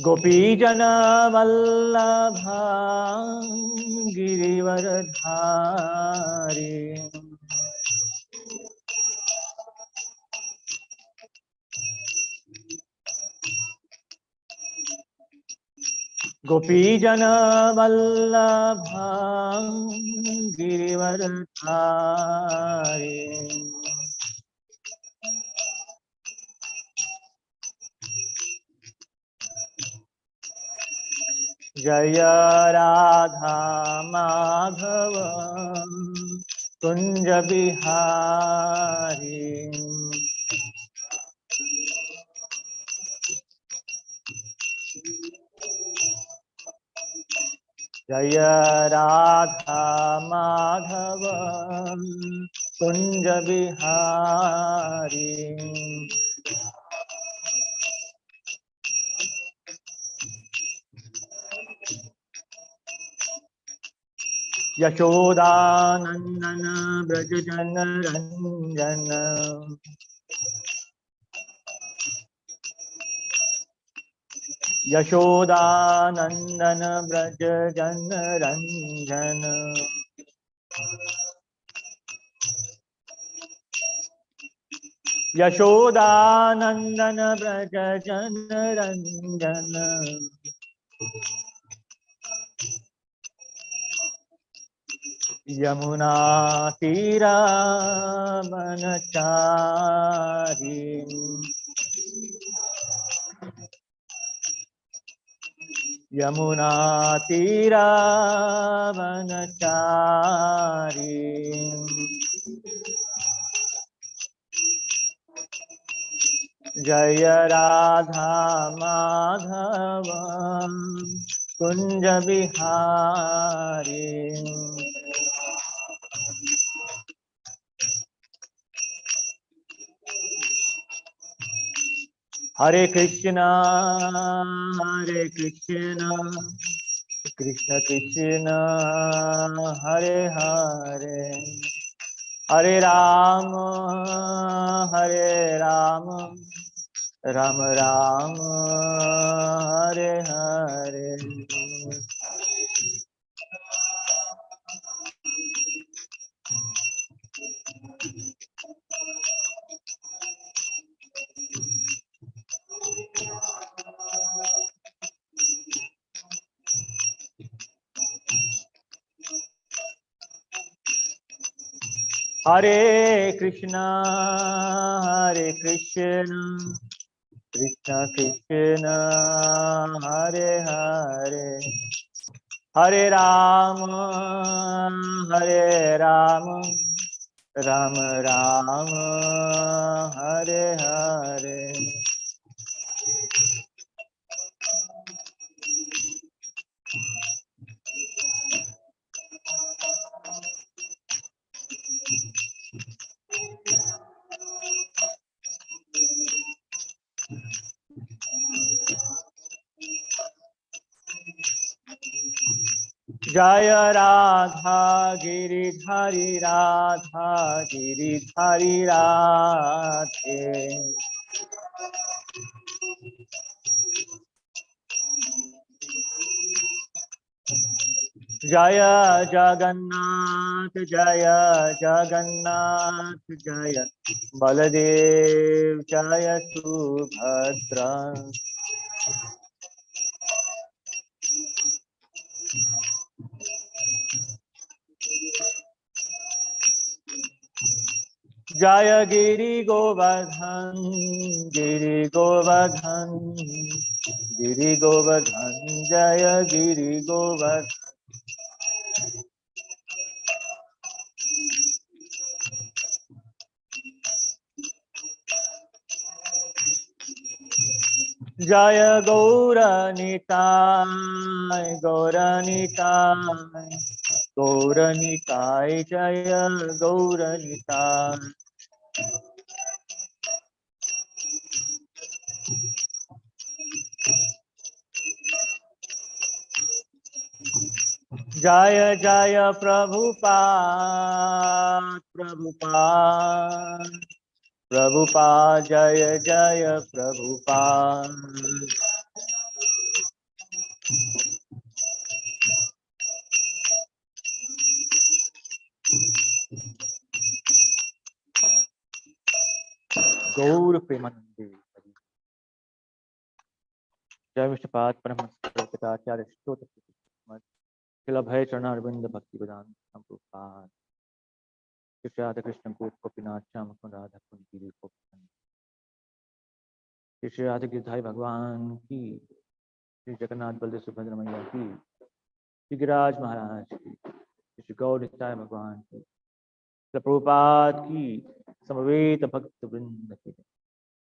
गोपीजन वल्लभा गिरिवरधारी गोपीजन वल्लभा गिरिवरधारी जय राधा माधव कुंज बिहारी जय राधा माधव कुंज बिहारी यशोदानंदन ब्रज जन रंजन यशोदानंदन ब्रज जन रंजन यशोदानंदन ब्रज जन रंजन यमुना तीरा बनचारी यमुना तीरा बनचारी जय राधा माधव कुंज बिहारी हरे कृष्णा कृष्ण कृष्ण हरे हरे हरे राम राम राम हरे हरे हरे कृष्णा कृष्ण कृष्ण हरे हरे हरे राम राम राम हरे हरे जय राधा गिरिधारी राधे जय जगन्नाथ जय बलदेव जय सुभद्रा जय गिरि गोवर्धन जय गिरि गोवर्धन जय गौरनिताय जय गौरनिताय जय जय Prabhupada Prabhupada Jaya Jaya Prabhupada. Gaur Premanande. Jai Vishnupada Paramahansa Acharya Stota Srila Bhai Charana Arvinda Bhakti Vedanta Prabhupada. Shri Radha Krishna Gopinath Chamakund Radha Kundi Gopikan. Shri Radha Giridhari Bhagwan ki. Shri Jagannath Baldev Subhadra Maya ki. Shri Giraj Maharaj ki. Shri Gaur Nitai Bhagwan ki. Shri Prabhupada ki. Samaveta Bhakta Vrinda ki.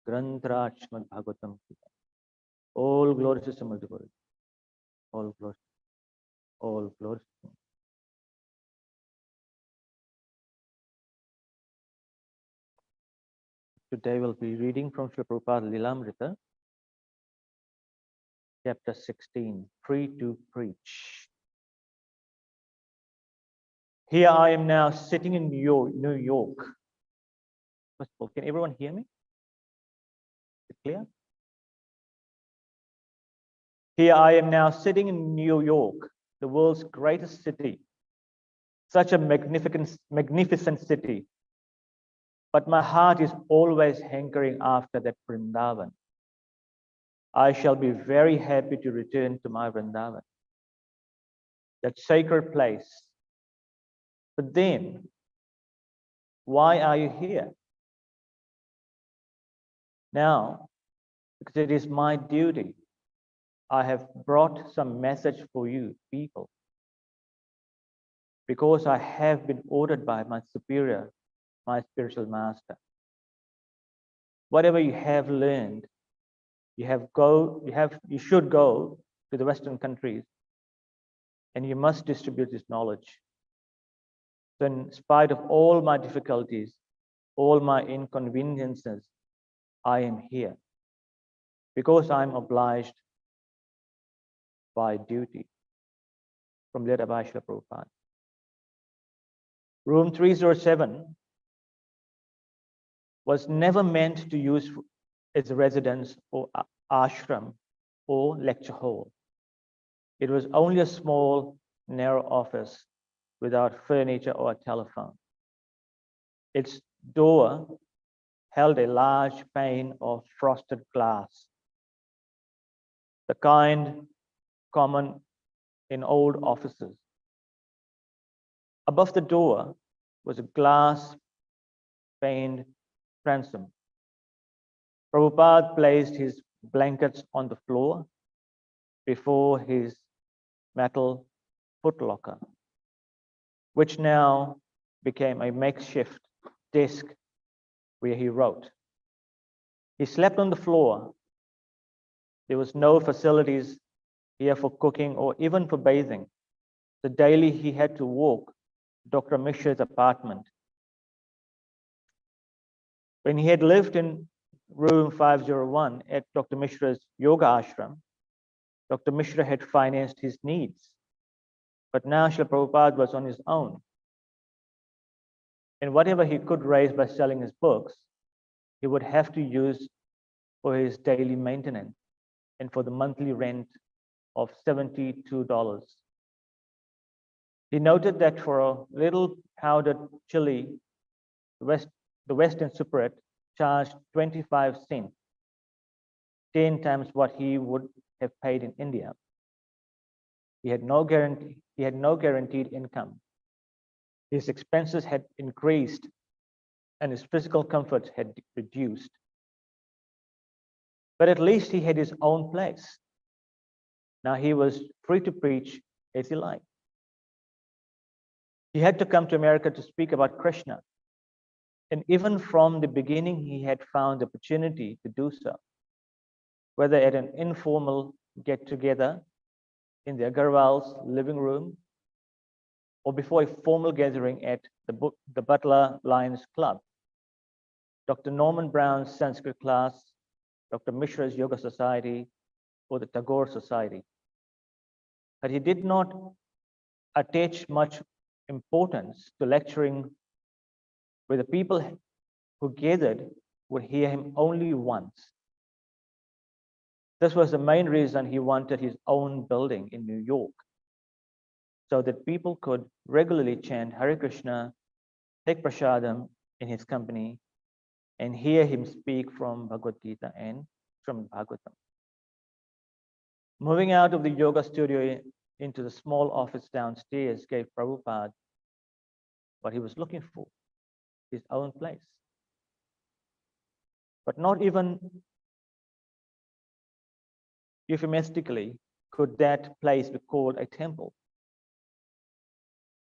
Granth Shrimad Bhagavatam ki. All glory to Samad Guru. All glory. All glory. Today we'll be reading from Srila Prabhupada Lilamrita, chapter 16, Free to Preach. Here I am now sitting in New York. First of all, can everyone hear me? Is it clear? Here I am now sitting in New York, the world's greatest city. Such a magnificent city. But my heart is always hankering after that Vrindavan. I shall be very happy to return to my Vrindavan, that sacred place. But then, why are you here? Now, because it is my duty, I have brought some message for you people. Because I have been ordered by my superior, my spiritual master. Whatever you have learned, you should go to the Western countries and you must distribute this knowledge. So in spite of all my difficulties, all my inconveniences, I am here because I'm obliged by duty. From Leda Vaishla Prabhupada. Room 307 was never meant to use as a residence or ashram or lecture hall. It was only a small, narrow office without furniture or a telephone. Its door held a large pane of frosted glass, the kind common in old offices. Above the door was a glass-paned transom. Prabhupada placed his blankets on the floor before his metal footlocker, which now became a makeshift desk where he wrote. He slept on the floor. There was no facilities here for cooking or even for bathing. So daily he had to walk to Dr. Mishra's apartment. When he had lived in room 501 at Dr. Mishra's yoga ashram, Dr. Mishra had financed his needs. But now Srila Prabhupada was on his own. And whatever he could raise by selling his books, he would have to use for his daily maintenance and for the monthly rent of $72. He noted that for a little powdered chili, the Western superette charged 25 cents, 10 times what he would have paid in India. He had no guaranteed income. His expenses had increased and his physical comforts had reduced. But at least he had his own place. Now he was free to preach as he liked. He had to come to America to speak about Krishna. And even from the beginning, he had found opportunity to do so, whether at an informal get-together in the Agarwal's living room or before a formal gathering at the Butler Lions Club, Dr. Norman Brown's Sanskrit class, Dr. Mishra's Yoga Society, or the Tagore Society. But he did not attach much importance to lecturing with the people who gathered would hear him only once. This was the main reason he wanted his own building in New York, so that people could regularly chant Hare Krishna, take prasadam in his company, and hear him speak from Bhagavad Gita and from Bhagavatam. Moving out of the yoga studio into the small office downstairs gave Prabhupada what he was looking for, his own place. But not even euphemistically could that place be called a temple.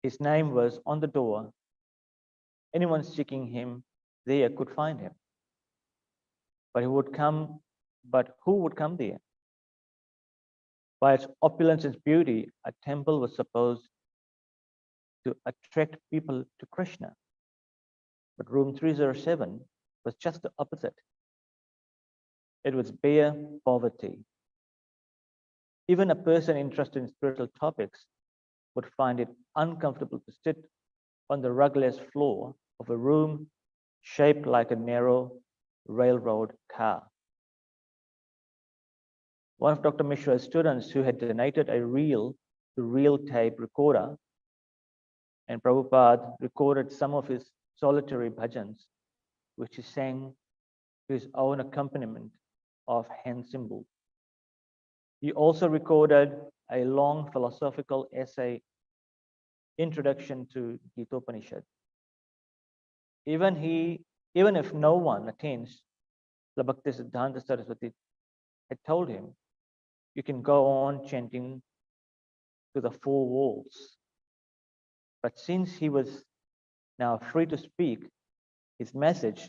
His name was on the door. Anyone seeking him there could find him. But who would come there? By its opulence and beauty, a temple was supposed to attract people to Krishna. But room 307 was just the opposite. It was bare poverty. Even a person interested in spiritual topics would find it uncomfortable to sit on the rugless floor of a room shaped like a narrow railroad car. One of Dr. Mishra's students who had donated a reel-to-reel tape recorder, and Prabhupada recorded some of his solitary bhajans, which he sang to his own accompaniment of hand cymbals. He also recorded a long philosophical essay, Introduction to Gita-Upanishad. Even if no one attends, the Bhaktisiddhanta Saraswati had told him, you can go on chanting to the four walls. But since he was now free to speak his message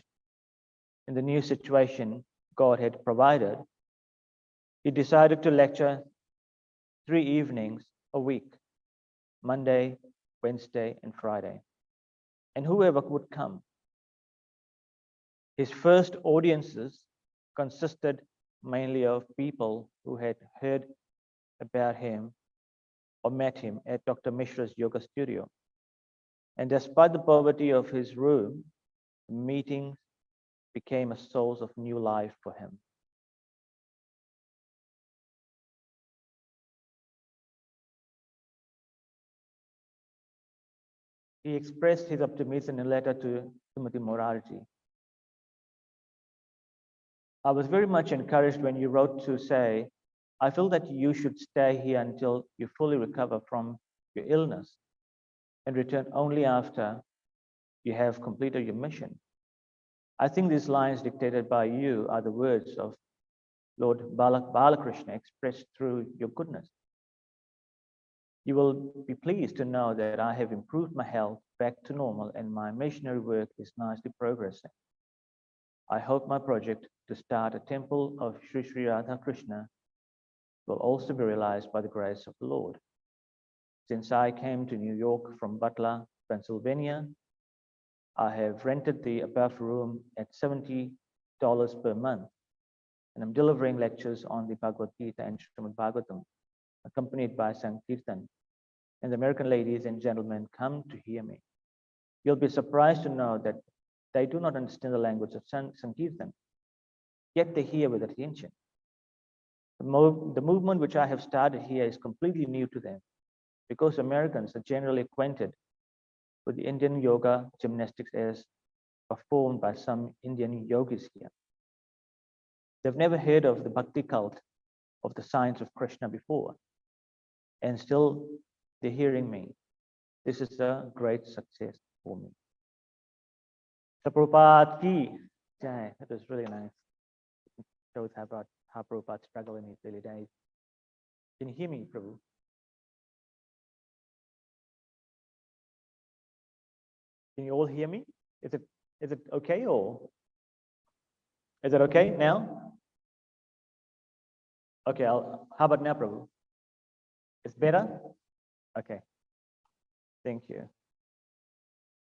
in the new situation God had provided, he decided to lecture 3 evenings a week, Monday, Wednesday, and Friday, and whoever would come. His first audiences consisted mainly of people who had heard about him or met him at Dr. Mishra's yoga studio. And despite the poverty of his room, the meetings became a source of new life for him. He expressed his optimism in a letter to Srimati Morarji. I was very much encouraged when you wrote to say, I feel that you should stay here until you fully recover from your illness and return only after you have completed your mission. I think these lines dictated by you are the words of Lord Balakrishna expressed through your goodness. You will be pleased to know that I have improved my health back to normal and my missionary work is nicely progressing. I hope my project to start a temple of Sri Sri Radha Krishna will also be realized by the grace of the Lord. Since I came to New York from Butler, Pennsylvania, I have rented the above room at $70 per month, and I'm delivering lectures on the Bhagavad Gita and Srimad Bhagavatam, accompanied by Sankirtan, and the American ladies and gentlemen come to hear me. You'll be surprised to know that they do not understand the language of Sankirtan, yet they hear with attention. The movement which I have started here is completely new to them, because Americans are generally acquainted with the Indian yoga gymnastics as performed by some Indian yogis here. They've never heard of the bhakti cult of the science of Krishna before, and still they're hearing me. This is a great success for me. Prabhupada ki jai. That was really nice. It shows how Prabhupada struggled in his early days. Can you hear me, Prabhu? Can you all hear me? Is it okay, or is it okay now? Okay, how about now, Prabhu? It's better? Okay. Thank you.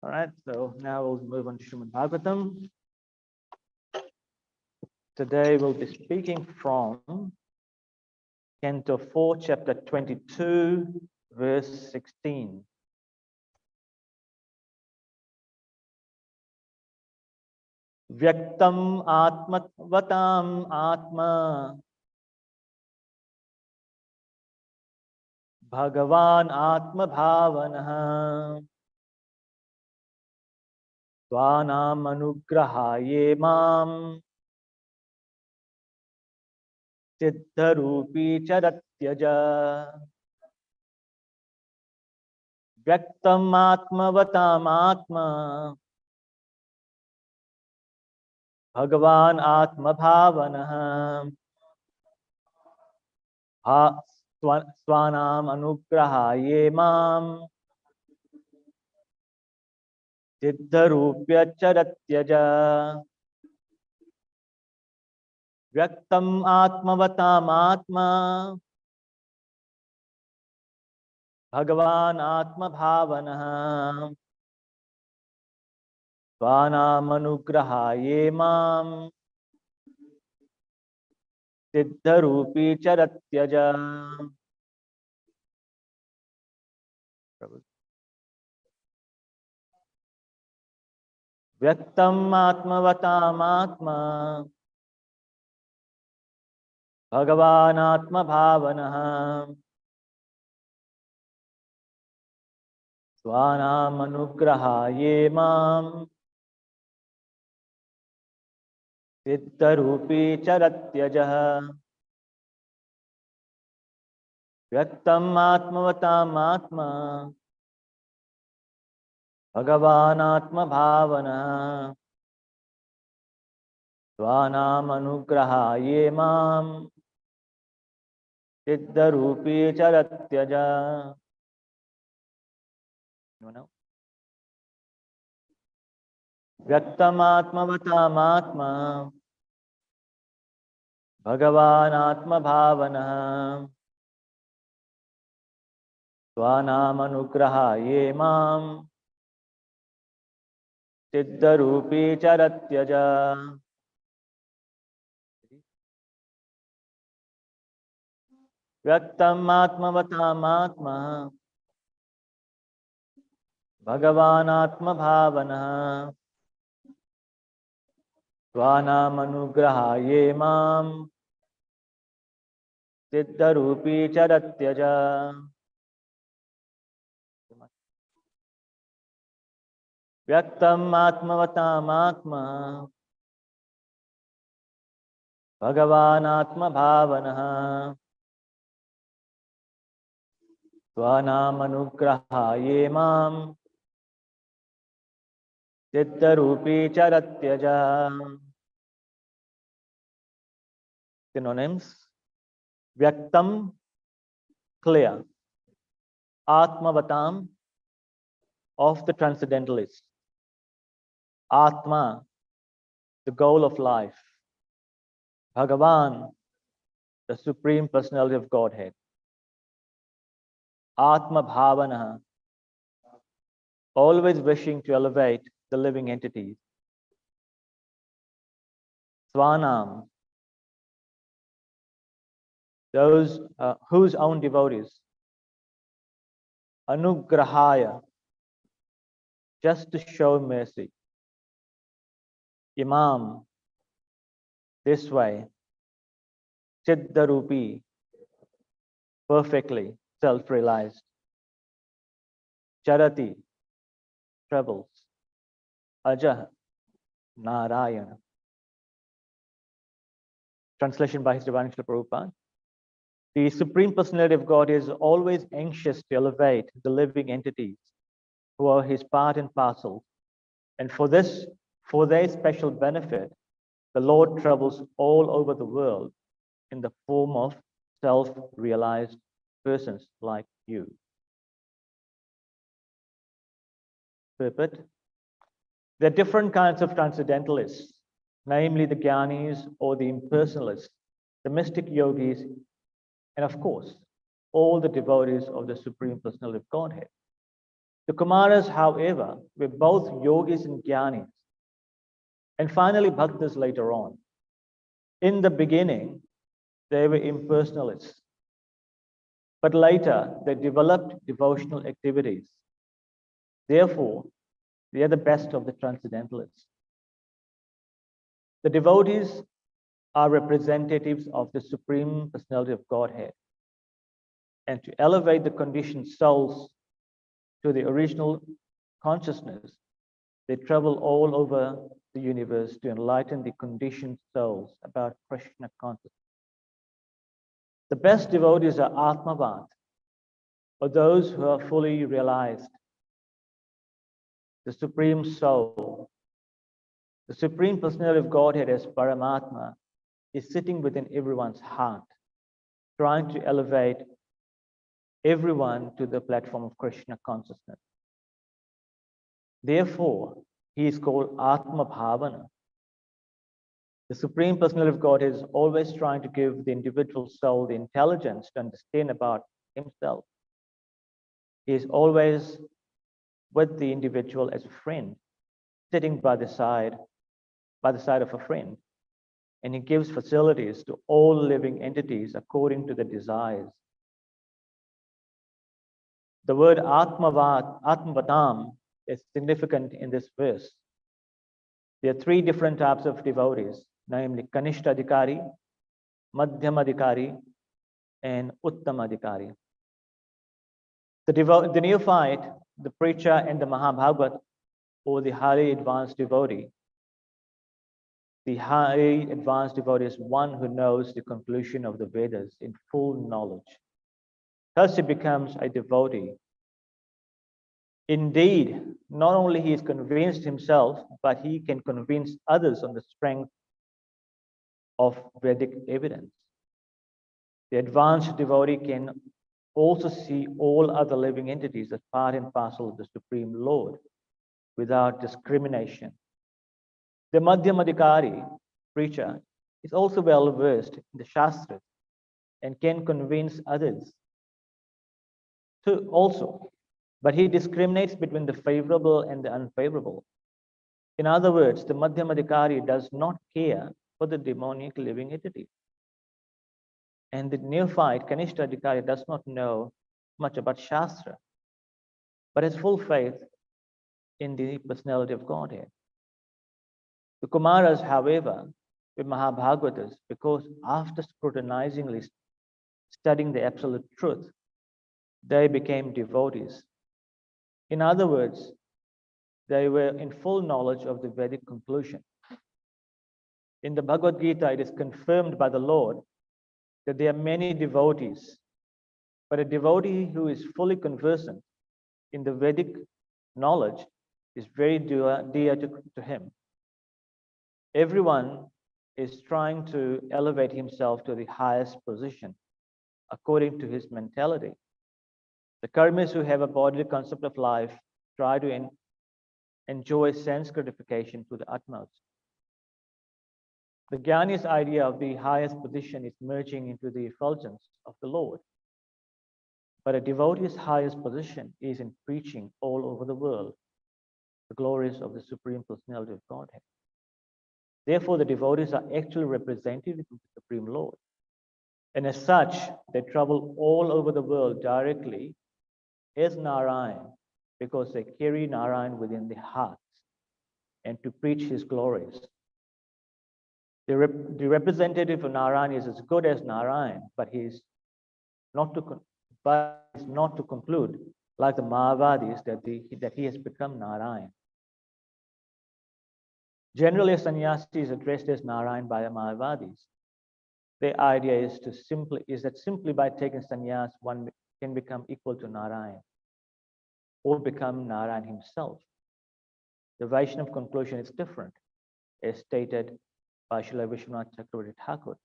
All right, so now we'll move on to Srimad Bhagavatam. Today we'll be speaking from Canto 4, chapter 22, verse 16. व्यक्तम आत्मवताम आत्मा भगवान आत्म भावनः स्वानाम अनुग्रहाये माम सिद्धरूपी चरत्यज व्यक्तम आत्मवताम आत्मा भगवान आत्म भावनः स्वानाम अनुग्रहाये माम सिद्धरूप्य चरत्यज व्यक्तम आत्मवताम आत्मा भगवान आत्म भावनः स्वानाम अनुग्रहाये माम सिद्धरूपी चरत्यज व्यक्तम आत्मवताम आत्मा भगवान आत्म भावनः स्वानाम अनुग्रहाये माम सिद्धरूपी चरत्यजः व्यक्तम आत्मवताम आत्मा भगवान आत्म भावनः स्वानाम अनुग्रहाये माम सिद्धरूपी चरत्यज व्यक्तम आत्मवताम आत्मा भगवान आत्म भावनः स्वानाम अनुग्रहाये माम सिद्धरूपी चरत्यज व्यक्तम आत्मवताम आत्मा भगवान आत्म भावनः स्वानाम अनुग्रहाये माम सिद्धरूपी चरत्यज व्यक्तम आत्मवताम आत्मा भगवान आत्म भावनः स्वानाम अनुग्रहाये माम सिद्धरूपी चरत्यज Synonyms: Vyaktam, clear; Atmavatam, of the transcendentalist; Atma, the goal of life; Bhagavan, the supreme personality of Godhead; Atma Bhavana, always wishing to elevate the living entities; Swanam, those whose own devotees; Anugrahaya, just to show mercy; Imam, this way; Siddharupi, perfectly self-realized; Charati, travels; Ajah, Narayana. Translation by His Divine Srila Prabhupada. The Supreme Personality of God is always anxious to elevate the living entities who are His part and parcel. And for this, for their special benefit, the Lord travels all over the world in the form of self-realized persons like you. Purport. There are different kinds of transcendentalists, namely the Gyanis or the impersonalists, the mystic yogis, and of course, all the devotees of the Supreme Personality of Godhead. The Kumaras, however, were both yogis and Gyanis, and finally bhaktas later on. In the beginning, they were impersonalists, but later they developed devotional activities. Therefore, they are the best of the transcendentalists. The devotees are representatives of the Supreme Personality of Godhead. And to elevate the conditioned souls to the original consciousness, they travel all over the universe to enlighten the conditioned souls about Krishna consciousness. The best devotees are Atmavat, or those who are fully realized. The Supreme Soul, the Supreme Personality of Godhead as Paramatma, is sitting within everyone's heart, trying to elevate everyone to the platform of Krishna consciousness. Therefore, he is called Atma Bhavana. The Supreme Personality of God is always trying to give the individual soul the intelligence to understand about himself. He is always with the individual as a friend, sitting by the side of a friend. And he gives facilities to all living entities according to their desires. The word Atmavatam is significant in this verse. There are three different types of devotees, namely Kanishtadhikari, Madhyamadhikari, and Uttamadhikari. The neophyte, the preacher, and the Mahabhagat, or the highly advanced devotee. The highly advanced devotee is one who knows the conclusion of the Vedas in full knowledge. Thus he becomes a devotee. Indeed, not only he is convinced himself, but he can convince others on the strength of Vedic evidence. The advanced devotee can also see all other living entities as part and parcel of the Supreme Lord without discrimination. The Madhyamadhikari preacher is also well versed in the Shastras and can convince others too also, but he discriminates between the favorable and the unfavorable. In other words, the Madhyamadhikari does not care for the demonic living entity. And the neophyte Kanishtadhikari does not know much about Shastra, but has full faith in the personality of Godhead. The Kumaras, however, were Mahabhagavatas because after scrutinizingly studying the absolute truth, they became devotees. In other words, they were in full knowledge of the Vedic conclusion. In the Bhagavad Gita, it is confirmed by the Lord that there are many devotees, but a devotee who is fully conversant in the Vedic knowledge is very dear to him. Everyone is trying to elevate himself to the highest position according to his mentality. The karmis who have a bodily concept of life try to enjoy sense gratification to the utmost. The Jnani's idea of the highest position is merging into the effulgence of the Lord. But a devotee's highest position is in preaching all over the world the glories of the Supreme Personality of Godhead. Therefore, the devotees are actually representatives of the Supreme Lord. And as such, they travel all over the world directly as Narayan because they carry Narayan within their hearts and to preach his glories. The representative of Narayan is as good as Narayan, but he is not to conclude, like the Mayavadis, that he has become Narayan. Generally, a sannyasi is addressed as Narayan by the Mayavadis. Their idea is that simply by taking sannyas, one can become equal to Narayan or become Narayan himself. The Vaishnava conclusion is different, as stated by Srila Vishwanath Chakravarti Thakur.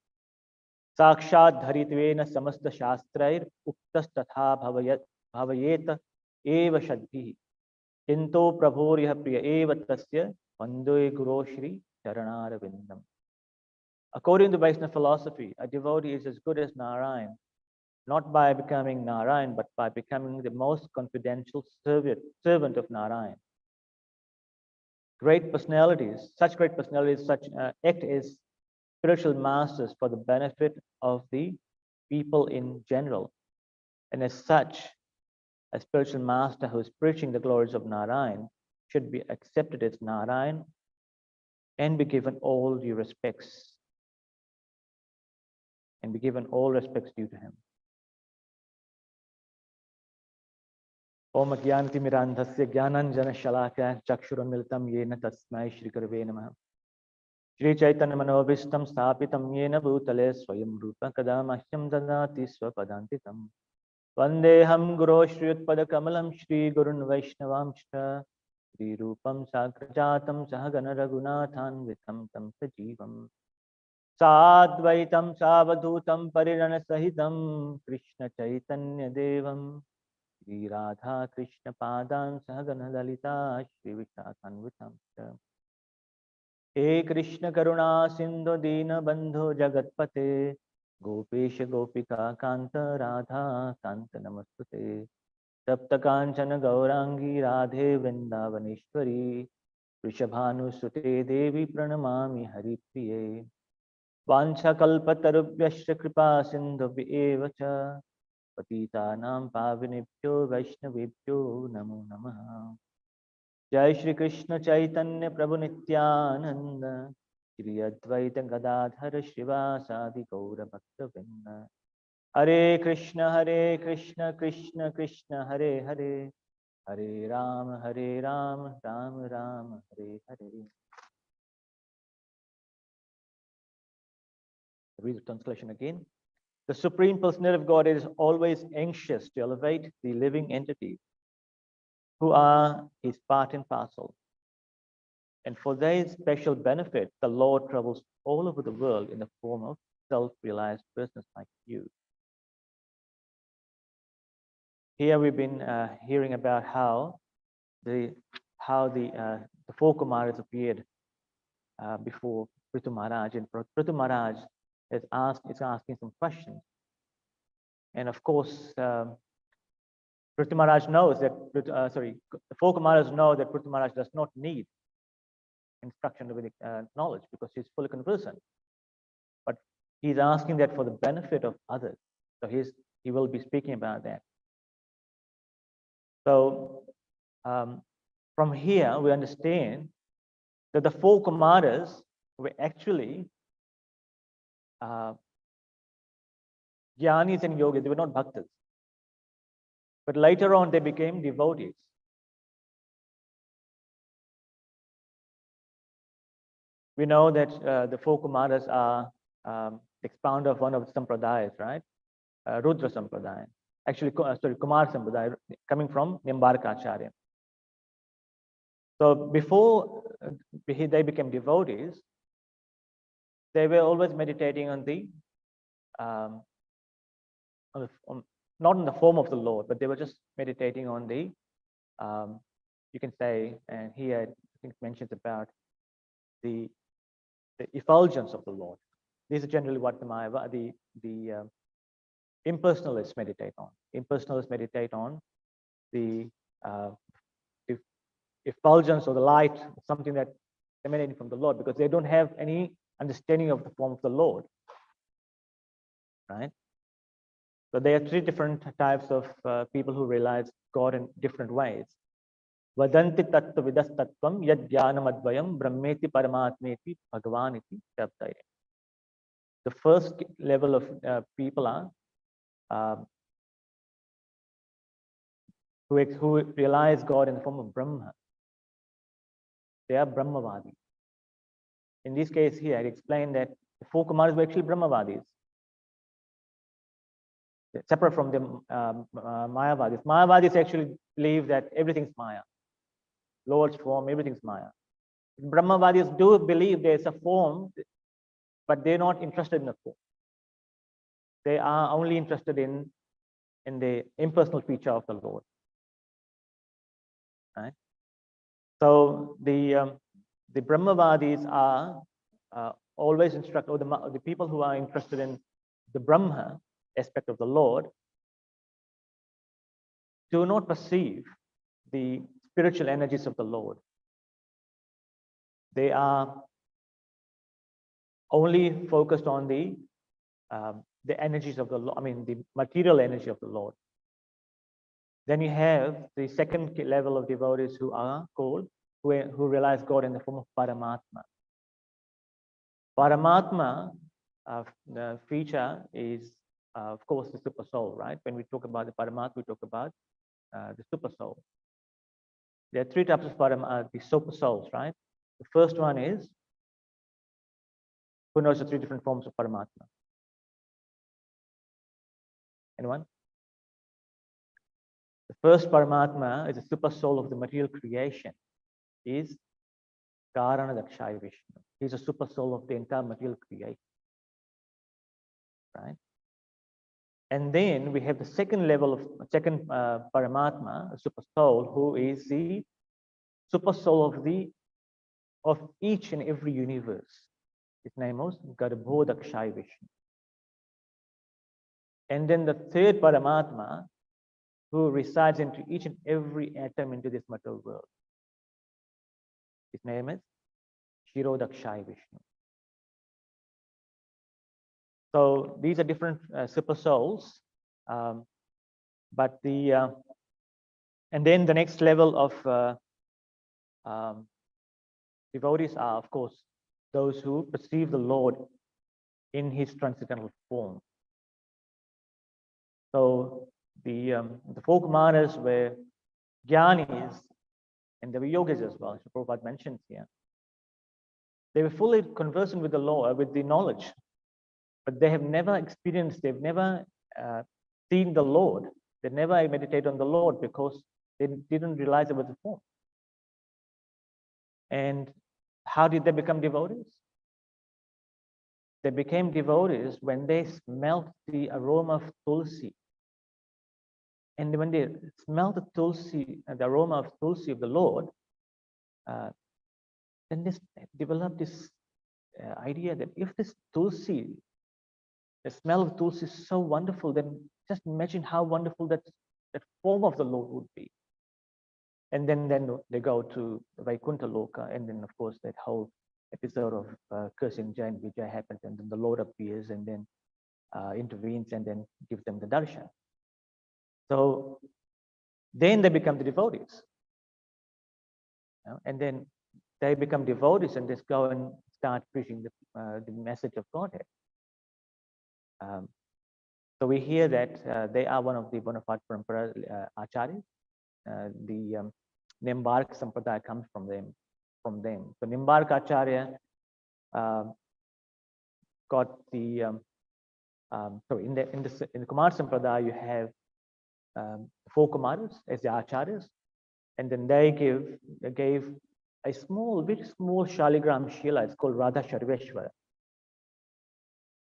Sakshat dharitvena samasta shastrair uktas tatha bhavayeta eva shadbhi. Into prabhorya priya eva tasya vandoe guru shri charanarvindam. According to Vaishnava philosophy, a devotee is as good as Narayan, not by becoming Narayan, but by becoming the most confidential servant of Narayan. Such great personalities act as spiritual masters for the benefit of the people in general. And as such, a spiritual master who is preaching the glories of Narayan should be accepted as Narayan and be given all due respects, and be given all respects due to him. Om Ajnanatimirandhasya Jnananjana Shalakaya Chakshurunmilitam Yena Tasmai Shri Gurave Namaha. Shri Chaitanya Manobhishtam Sthapitam Yena Bhutale Swayam Rupa Kada Mahyam Dadati Swapadantitam. Vandeham Guru Shri Utpada Kamalam Shri Gurun Vaishnavamshta Shri Rupam Sagrajatam Sahagana Raghunathan Vitam Tam Sajivam Sadvaitam Savadhutam Parirana Sahitam Krishna Chaitanya Devam Shri Radha Krishna Padan Sahagana Lalita Shri Vishakhanvitam. He Krishna Karuna Sindhu Dina Bandhu Jagatpate Gopesha Gopika Kanta Radha Kanta Namastute Tapta Kanchana Gaurangi Radhe Vrindavaneshwari Vrishabhanu Sute Devi Pranamami Hari Priye Vancha Kalpatarubhyasya Kripa Sindhu Evacha Patitanam Pavinibhyo Vaishnavibhyo Namo Namaha. Jai Shri Krishna Chaitanya Prabhu Nityananda Shri Advaita Gadadhara Srivasadi Gaura Bhakta Vrinda. Hare Krishna Krishna Krishna Hare Hare Hare Rama Rama Rama Hare Hare. Read the translation again. The Supreme Personality of God is always anxious to elevate the living entities who are his part and parcel. And for their special benefit, the Lord travels all over the world in the form of self-realized persons like you. Here we've been hearing about how the four Kumaras appeared before Prithu Maharaj, and Prithu Maharaj is asking some questions. And of course, Prithu Maharaj knows that the four Kumaras know that Prithu Maharaj does not need instruction with knowledge because he's fully conversant. But he's asking that for the benefit of others. So he will be speaking about that. So from here, we understand that the four Kumaras were actually Jnanis and Yogis. They were not Bhaktas. But later on, they became devotees. We know that the four Kumaras are expounded of one of the Sampradayas, right? Rudra Sampradaya. Actually, Kumar Sampradaya, coming from Nimbarka Acharya. So before they became devotees, they were always meditating on not in the form of the Lord, but they were just meditating on the, you can say, and here I think mentions about the effulgence of the Lord. This is generally what the impersonalists meditate on. Impersonalists meditate on the effulgence or the light, something that emanating from the Lord, because they don't have any understanding of the form of the Lord, right? So there are three different types of people who realize God in different ways. Vadanti tattva vidas tattvam yad jnanam advayam brahmeti paramatmeti bhagavaniti shabdaye. The first level of people are who realize God in the form of Brahma. They are Brahmavadis. In this case here, I explained that the four Kumaras were actually Brahmavadis. Separate from the Mayavadis. Mayavadis actually believe that everything's Maya. Lord's form, everything's Maya. Brahmavadis do believe there's a form, but they're not interested in the form. They are only interested in the impersonal feature of the Lord. Right? So the Brahmavadis are always instructed, or the people who are interested in the Brahma aspect of the Lord do not perceive the spiritual energies of the Lord. They are only focused on the energies of the Lord, the material energy of the Lord. Then you have the second level of devotees who are called, who realize God in the form of Paramatma. Paramatma the feature is, of course, the super soul, right? When we talk about the Paramatma, we talk about the super soul. There are three types of the super souls, right? The first one is, who knows the three different forms of Paramatma? Anyone? The first Paramatma is the super soul of the material creation, is Karana Dakshaya Vishnu. He's a super soul of the entire material creation, right? And then we have the second level of Paramatma, a super soul, who is the super soul of each and every universe. His name was Garbho Dakshaya Vishnu. And then the third Paramatma, who resides into each and every atom into this material world. His name is Shiro Dakshaya Vishnu. So these are different super souls, but and then the next level of devotees are, of course, those who perceive the Lord in his transcendental form. So the four Kumaras were Jnanis, and they were yogis as well, as Prabhupada mentions here. They were fully conversant with the law, with the knowledge, but they have never experienced, they've never seen the Lord. They never meditated on the Lord because they didn't realize it was a form. And how did they become devotees? They became devotees when they smelt the aroma of tulsi. And when they smelt the tulsi, the aroma of tulsi of the Lord, then they developed this idea that if this tulsi, the smell of tulsi is so wonderful, then just imagine how wonderful that form of the Lord would be. And then they go to Vaikuntha Loka, and then of course that whole episode of cursing Jai and Vijay happens, and then the Lord appears and then intervenes and then gives them the darshan. So then they become the devotees. And then they become devotees and just go and start preaching the message of Godhead. So we hear that they are one of the bona fide parampara acharyas. The Nimbark Sampradaya comes from them. So Nimbark Acharya got the in the Kumar Sampradaya you have four Kumaras as the acharyas, and then they gave a very small Shaligram Shila. It's called Radha Sharveshwara.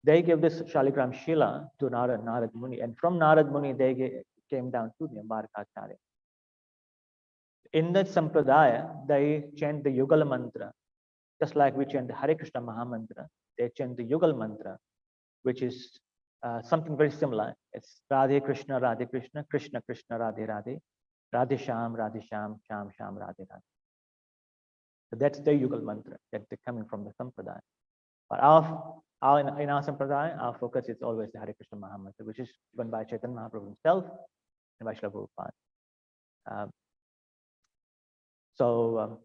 They gave this Shaligram Shila to Narad Muni, and from Narad Muni they came down to Nimbark Acharya. In that Sampradaya, they chant the Yugal mantra, just like we chant the Hare Krishna Mahamantra. They chant the Yugal mantra, which is something very similar. It's Radhe Krishna, Krishna Krishna, Radhe Radhe, Radhe Sham, Sham Sham, Radhe Radhe. So that's the Yugal mantra that they're coming from the Sampradaya. But in our Sampradaya, our focus is always the Hare Krishna Mahamantra, which is given by Chaitanya Mahaprabhu himself and by Srila Prabhupada. So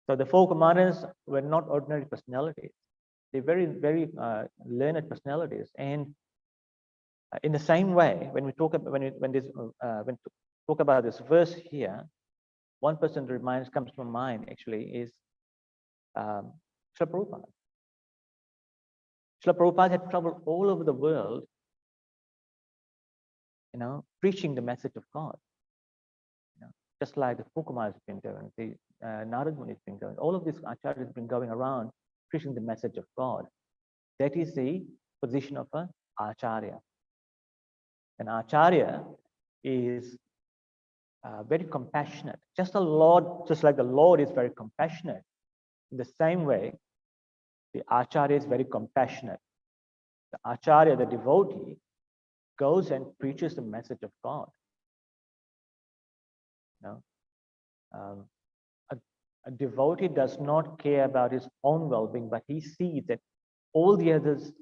the four Kumaras were not ordinary personalities. They're very, very learned personalities. And in the same way, when we talk about talk about this verse here, one person that comes to mind actually is Srila Prabhupada. Srila Prabhupada had traveled all over the world, preaching the message of God. Just like the four Kumaras have been doing, the Narad Muni has been doing. All of these acharyas have been going around preaching the message of God. That is the position of an acharya. An acharya is very compassionate. Just like the Lord is very compassionate. In the same way, the acharya is very compassionate. The acharya, the devotee, goes and preaches the message of God. A devotee does not care about his own well-being, but he sees that all the others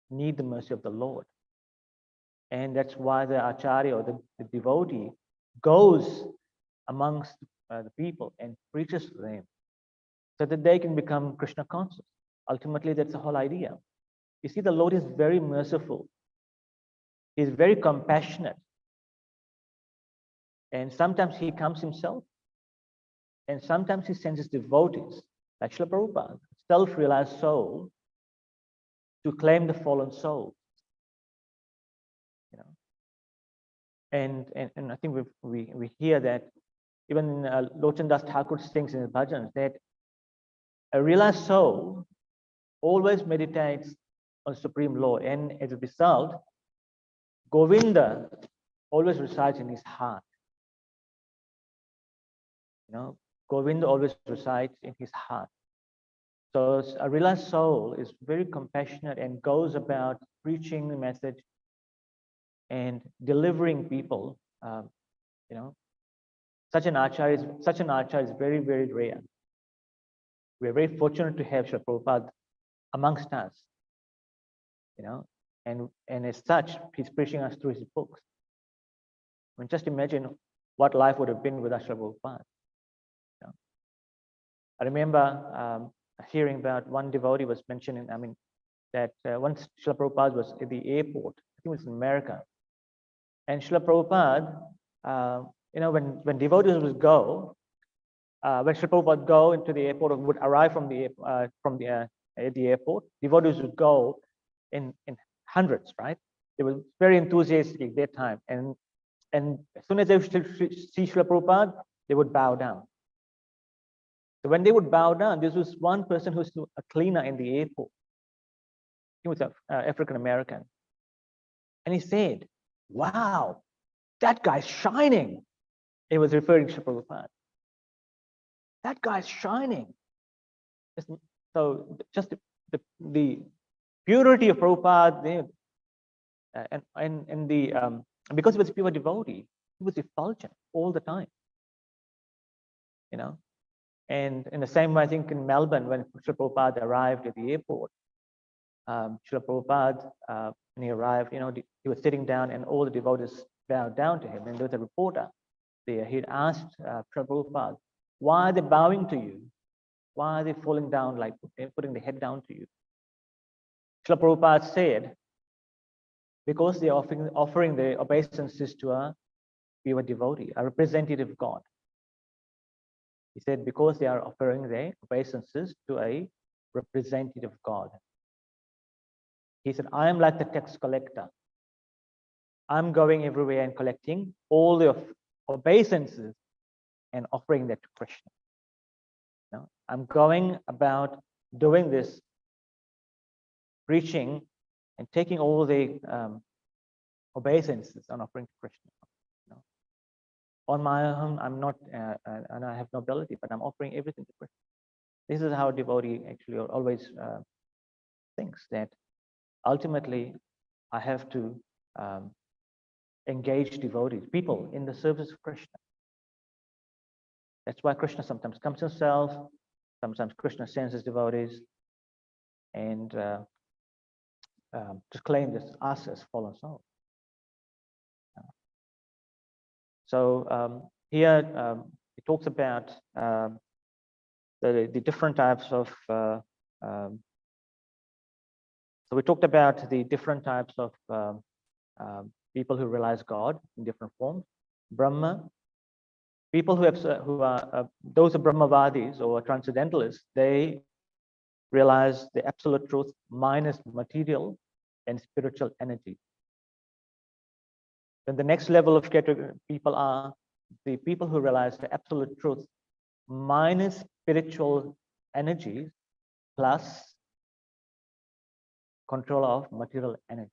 need the mercy of the Lord. And that's why the acharya or the devotee goes amongst the people and preaches to them. so that they can become Krishna conscious. Ultimately, that's the whole idea. You see, the Lord is very merciful. He's very compassionate. And sometimes he comes himself, and sometimes he sends his devotees, like Srila Prabhupada, self-realized soul, to claim the fallen soul. You know, and I think we hear that even Lochan Das Thakur sings in his bhajans that a realized soul always meditates on Supreme Lord, and as a result, Govinda always resides in his heart. You know, Govinda always resides in his heart. So a realized soul is very compassionate and goes about preaching the message and delivering people. You know, such an acharya is very, very rare. We're very fortunate to have Srila Prabhupada amongst us. You know, and as such, he's preaching us through his books. I mean, just imagine what life would have been without Srila Prabhupada. You know? I remember hearing about one devotee was mentioning, I mean, that once Srila Prabhupada was at the airport, I think it was in America, and Srila Prabhupada, you know, when devotees would go, when Srila Prabhupada would go into the airport or would arrive from the at the airport, devotees would go in hundreds, right? They were very enthusiastic at that time, and as soon as they would see Srila Prabhupada, they would bow down. So when they would bow down, this was one person who's a cleaner in the airport. He was an African American. And he said, wow, that guy's shining. He was referring to Prabhupada. That guy's shining. So just the purity of Prabhupada, and the because he was a pure devotee, he was effulgent all the time. You know? And in the same way, I think in Melbourne, when Srila Prabhupada arrived at the airport, Srila Prabhupada, when he arrived, you know, he was sitting down and all the devotees bowed down to him. And there was a reporter there. He'd asked Srila Prabhupada, why are they bowing to you? Why are they falling down, like putting the head down to you? Srila Prabhupada said, because they're offering their obeisances to a pure devotee, a representative God. He said, because they are offering their obeisances to a representative God. He said, I am like the tax collector. I'm going everywhere and collecting all the obeisances and offering that to Krishna. You know, I'm going about doing this, preaching and taking all the obeisances and offering to Krishna. You know, on my own, I'm not, and I have no ability, but I'm offering everything to Krishna. This is how a devotee actually always thinks, that ultimately I have to engage devotees, people in the service of Krishna. That's why Krishna sometimes comes himself, sometimes Krishna sends his devotees, and to claim this us as fallen souls. So here he talks about the different types of so we talked about the different types of people who realize God in different forms. Brahma, people who are those are Brahmavadis or transcendentalists, they realize the absolute truth minus material and spiritual energy. Then the next level of category people are the people who realize the absolute truth minus spiritual energy plus control of material energy.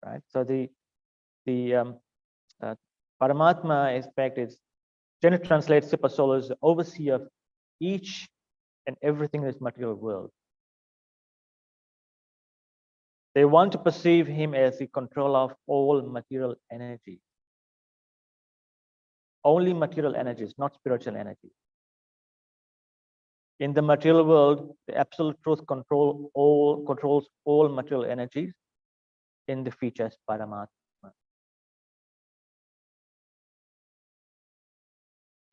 Right. So the Paramatma aspect is generally translates Super Soul as the overseer of each and everything in this material world. They want to perceive him as the controller of all material energy. Only material energies, not spiritual energy. In the material world, the absolute truth controls all material energies in the features Paramatma.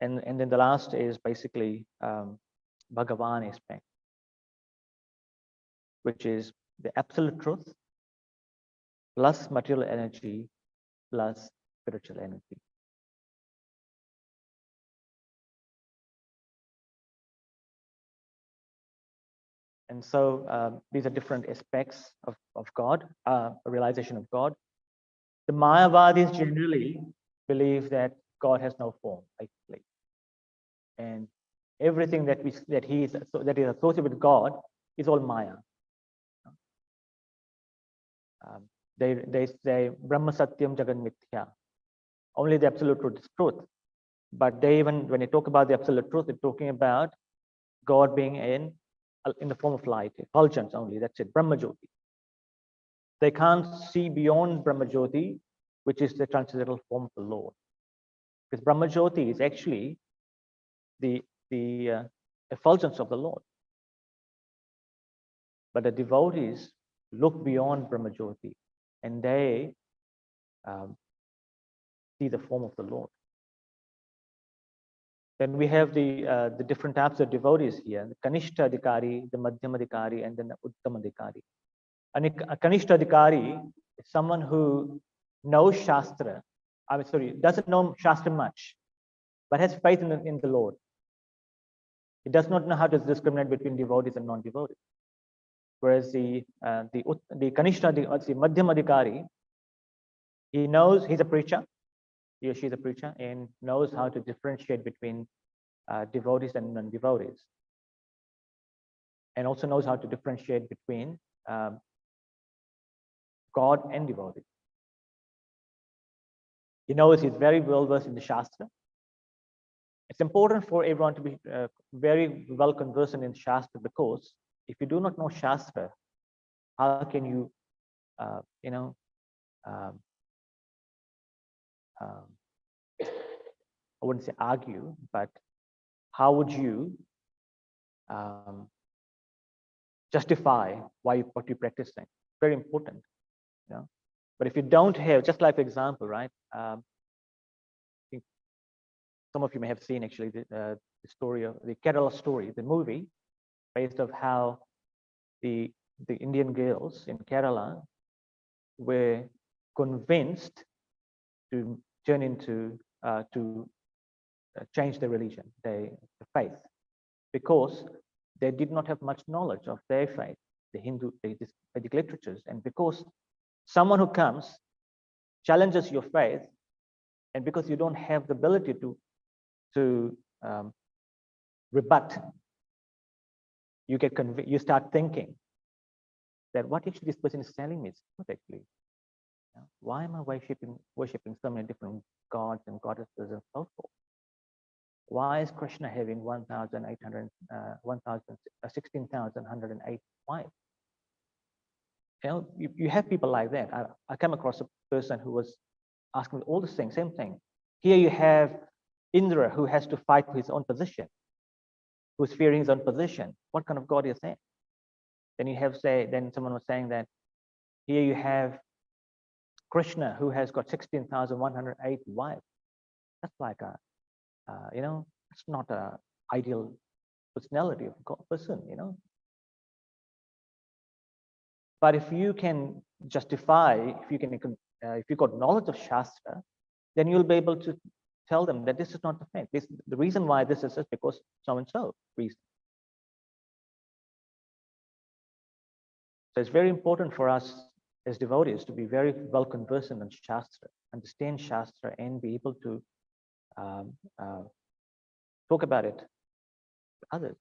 And then the last is basically Bhagavan aspect, which is the absolute truth plus material energy plus spiritual energy. And so these are different aspects of God, a realization of God. The Mayavadis generally believe that God has no form, basically, and everything that is associated with God is all Maya. They say Brahma Satyam Jagan Mithya. Only the absolute truth is truth. But they even, when they talk about the absolute truth, they're talking about God being in the form of light, effulgence only. That's it, Brahma Jyoti. They can't see beyond Brahma Jyoti, which is the transcendental form of the Lord. Because Brahma Jyoti is actually the effulgence of the Lord. But the devotees look beyond Brahma Jyoti and they see the form of the Lord. Then we have the different types of devotees here: the Kanishta Adhikari, the Madhyama Adhikari, and then the Uttama Adhikari. And a Kanishta Adhikari is someone who knows Shastra. Doesn't know Shastra much, but has faith in the Lord. He does not know how to discriminate between devotees and non-devotees. Whereas the Kanishta, the Madhyama Adhikari, he knows, he's a preacher, he or she is a preacher, and knows how to differentiate between devotees and non-devotees, and also knows how to differentiate between God and devotees. He knows he's very well versed in the Shastra. It's important for everyone to be very well conversant in Shastra, because if you do not know Shastra, how can you, I wouldn't say argue, but how would you justify what you're practicing? Very important, you know. But if you don't have, just like for example, right? I think some of you may have seen actually the story of the Kerala story, the movie, based of how the Indian girls in Kerala were convinced to turn into to change their religion, their faith, because they did not have much knowledge of their faith, the Hindu, the Vedic literatures, and because someone who comes challenges your faith, and because you don't have the ability to rebut, you get you start thinking that what actually this person is telling me is not actually. Why am I worshiping so many different gods and goddesses and so forth? Why is Krishna having 16,108 wives? You know, you have people like that. I came across a person who was asking me all the same thing. Here you have Indra, who has to fight for his own position, who's fearing his own position. What kind of God is that? Then someone was saying that here you have Krishna, who has got 16,108 wives. That's like it's not an ideal personality of God person, you know. But if you can justify, if you got knowledge of Shastra, then you'll be able to tell them that this is not the fact. The reason why this is because so and so reason. So it's very important for us as devotees to be very well conversant in Shastra, understand Shastra, and be able to talk about it to others.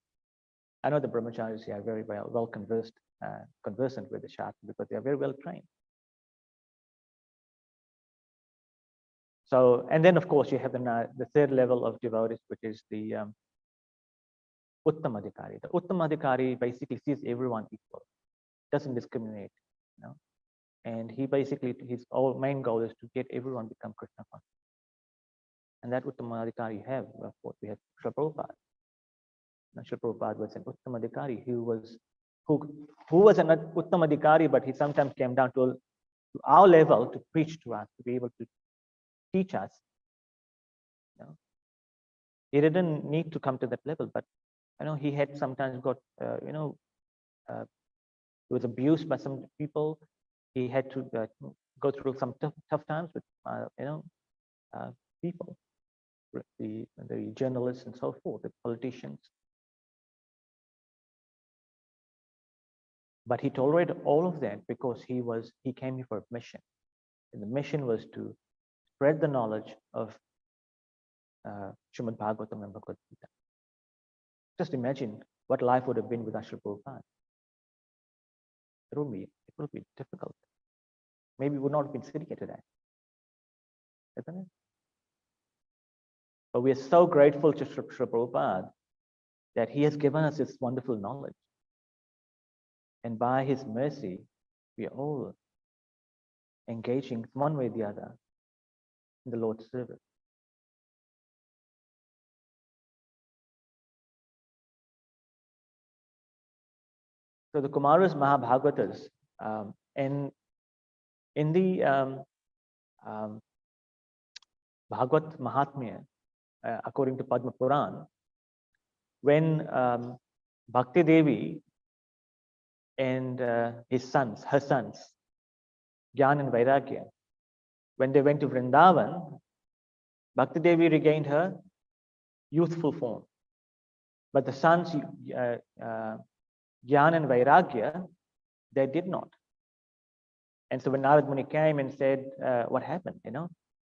I know the brahmacharis are very well conversant with the Shastra, because they are very well trained. So, and then of course you have the third level of devotees, which is the Uttama Adhikari. The Uttama Adhikari basically sees everyone equal, doesn't discriminate, you know. And his main goal is to get everyone to become Krishna conscious. And that Uttama Adhikari you have, of course, we have Srila Prabhupada. Srila Prabhupada was an Uttama Adhikari who was an Uttama Adhikari, but he sometimes came down to our level to preach to us, to be able to teach us, you know. He didn't need to come to that level, but he had sometimes got he was abused by some people. He had to go through some tough times with people, the journalists and so forth, the politicians. But he tolerated all of that because he came here for a mission. And the mission was to spread the knowledge of Srimad Bhagavatam and Bhagavad Gita. Just imagine what life would have been without Srila Prabhupada. It would be difficult. Maybe we would not have been sitting here today. Isn't it? But we are so grateful to Srila Prabhupada that he has given us this wonderful knowledge. And by his mercy, we are all engaging one way or the other in the Lord's service. So the Kumaras Mahabhagavatas, and in the Bhagavad Mahatmya, according to Padma Puran, when Bhakti Devi and her sons, Gyan and Vairagya, when they went to Vrindavan, Bhakti Devi regained her youthful form. But the sons, Gyan and Vairagya, they did not. And so when Narad Muni came and said, what happened,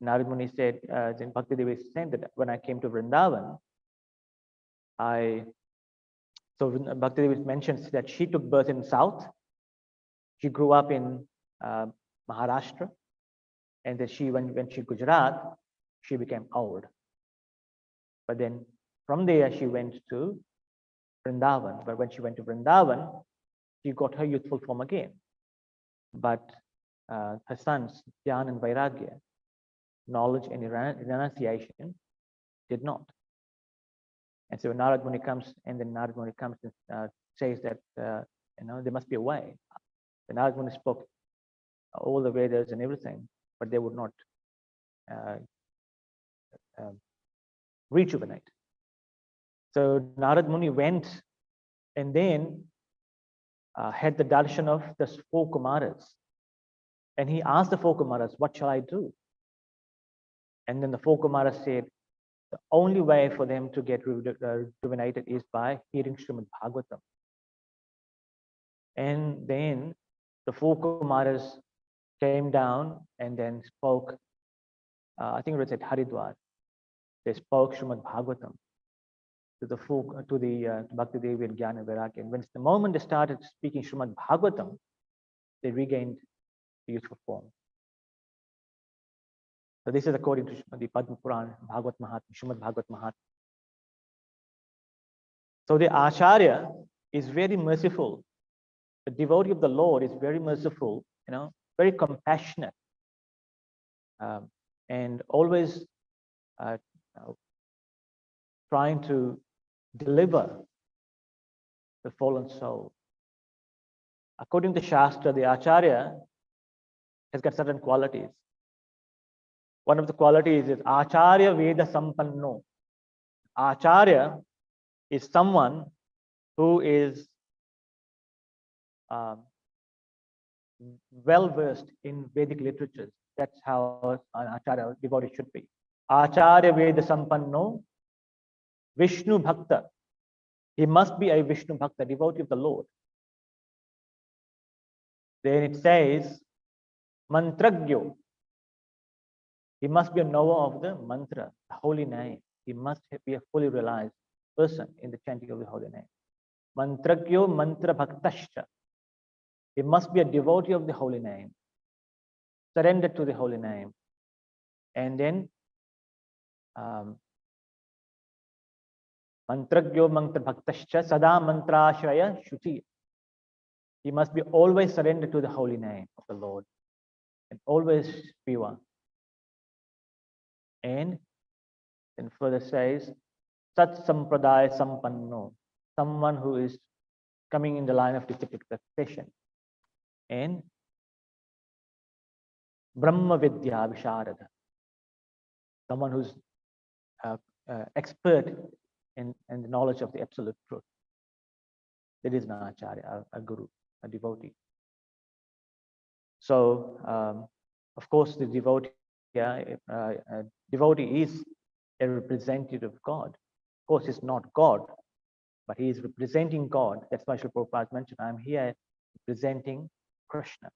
Narad Muni said, then Bhakti Devi said that when I came to Vrindavan, so Bhakti Devi mentions that she took birth in South. She grew up in Maharashtra. And that when she Gujarat, she became old. But then from there, she went to Vrindavan. But when she went to Vrindavan, she got her youthful form again. But her sons, Jnana and Vairagya, knowledge and renunciation, did not. And so when Narad Muni comes, and then Narad Muni comes and says that there must be a way. The Narad Muni spoke all the Vedas and everything, but they would not rejuvenate. So Narad Muni went and then had the darshan of the 4 Kumaras. And he asked the 4 Kumaras, what shall I do? And then the 4 Kumaras said, the only way for them to get rejuvenated is by hearing Srimad Bhagavatam. And then the 4 Kumaras came down and then spoke, I think it was at Haridwar. They spoke Srimad Bhagavatam to the Bhakti Devi and Jnana Vairagya. And the moment they started speaking Srimad Bhagavatam, they regained the youthful form. So this is according to the Padma Puran, Bhagavad Mahatmya, Srimad Bhagavad Mahatmya. So the Acharya is very merciful. The devotee of the Lord is very merciful, very compassionate, and always trying to deliver the fallen soul. According to Shastra, the Acharya has got certain qualities. One of the qualities is Acharya Veda Sampanno. Acharya is someone who is well versed in Vedic literatures. That's how an Acharya devotee should be. Acharya Veda Sampanno, Vishnu Bhakta. He must be a Vishnu Bhakta, devotee of the Lord. Then it says, Mantragyo. He must be a knower of the mantra, the holy name. He must be a fully realized person in the chanting of the holy name. Mantragyo mantra bhaktascha. He must be a devotee of the holy name, surrendered to the holy name. And then Mantragyo mantra bhaktascha sada mantrashraya shuchi. He must be always surrendered to the holy name of the Lord and always pure. And then further says, Sat Sampradaya Sampanno, someone who is coming in the line of disciplic succession. And Brahma Vidya Visharada, someone who's expert in the knowledge of the absolute truth. That is an acharya, a guru, a devotee. So, of course, the devotee, devotee is a representative of God. Of course, he's not God, but he is representing God. That's why Srila Prabhupada mentioned, I'm here representing Krishna.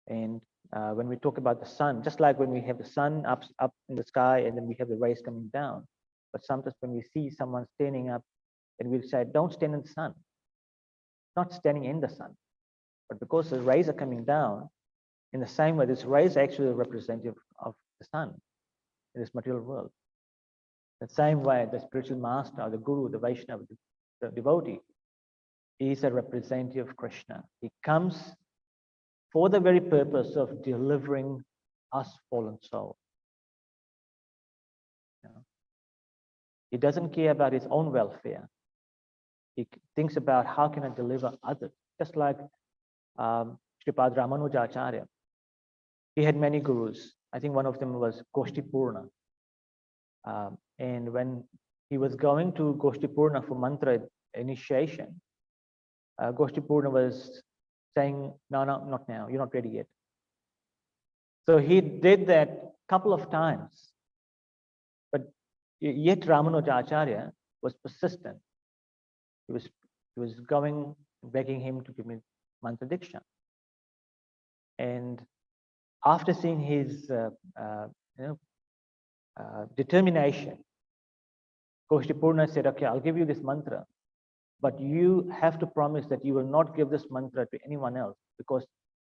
And when we talk about the sun, just like when we have the sun up in the sky and then we have the rays coming down, but sometimes when we see someone standing up and we say, don't stand in the sun, not standing in the sun, but because the rays are coming down, in the same way, this rays are actually representative of the sun in this material world. The same way, the spiritual master, the guru, the Vaishnava, the devotee, is a representative of Krishna. He comes for the very purpose of delivering us fallen souls. You know? He doesn't care about his own welfare. He thinks about how can I deliver others. Just like Sripad Ramanujacharya. He had many gurus. I think one of them was Goshtipurna. And when he was going to Goshtipurna for mantra initiation, Goshtipurna was saying, no, not now, you're not ready yet. So he did that a couple of times. But yet Ramanujacharya was persistent. He was going, begging him to give me mantra diksha. And after seeing his determination, Goshtipurna said, okay, I'll give you this mantra, but you have to promise that you will not give this mantra to anyone else, because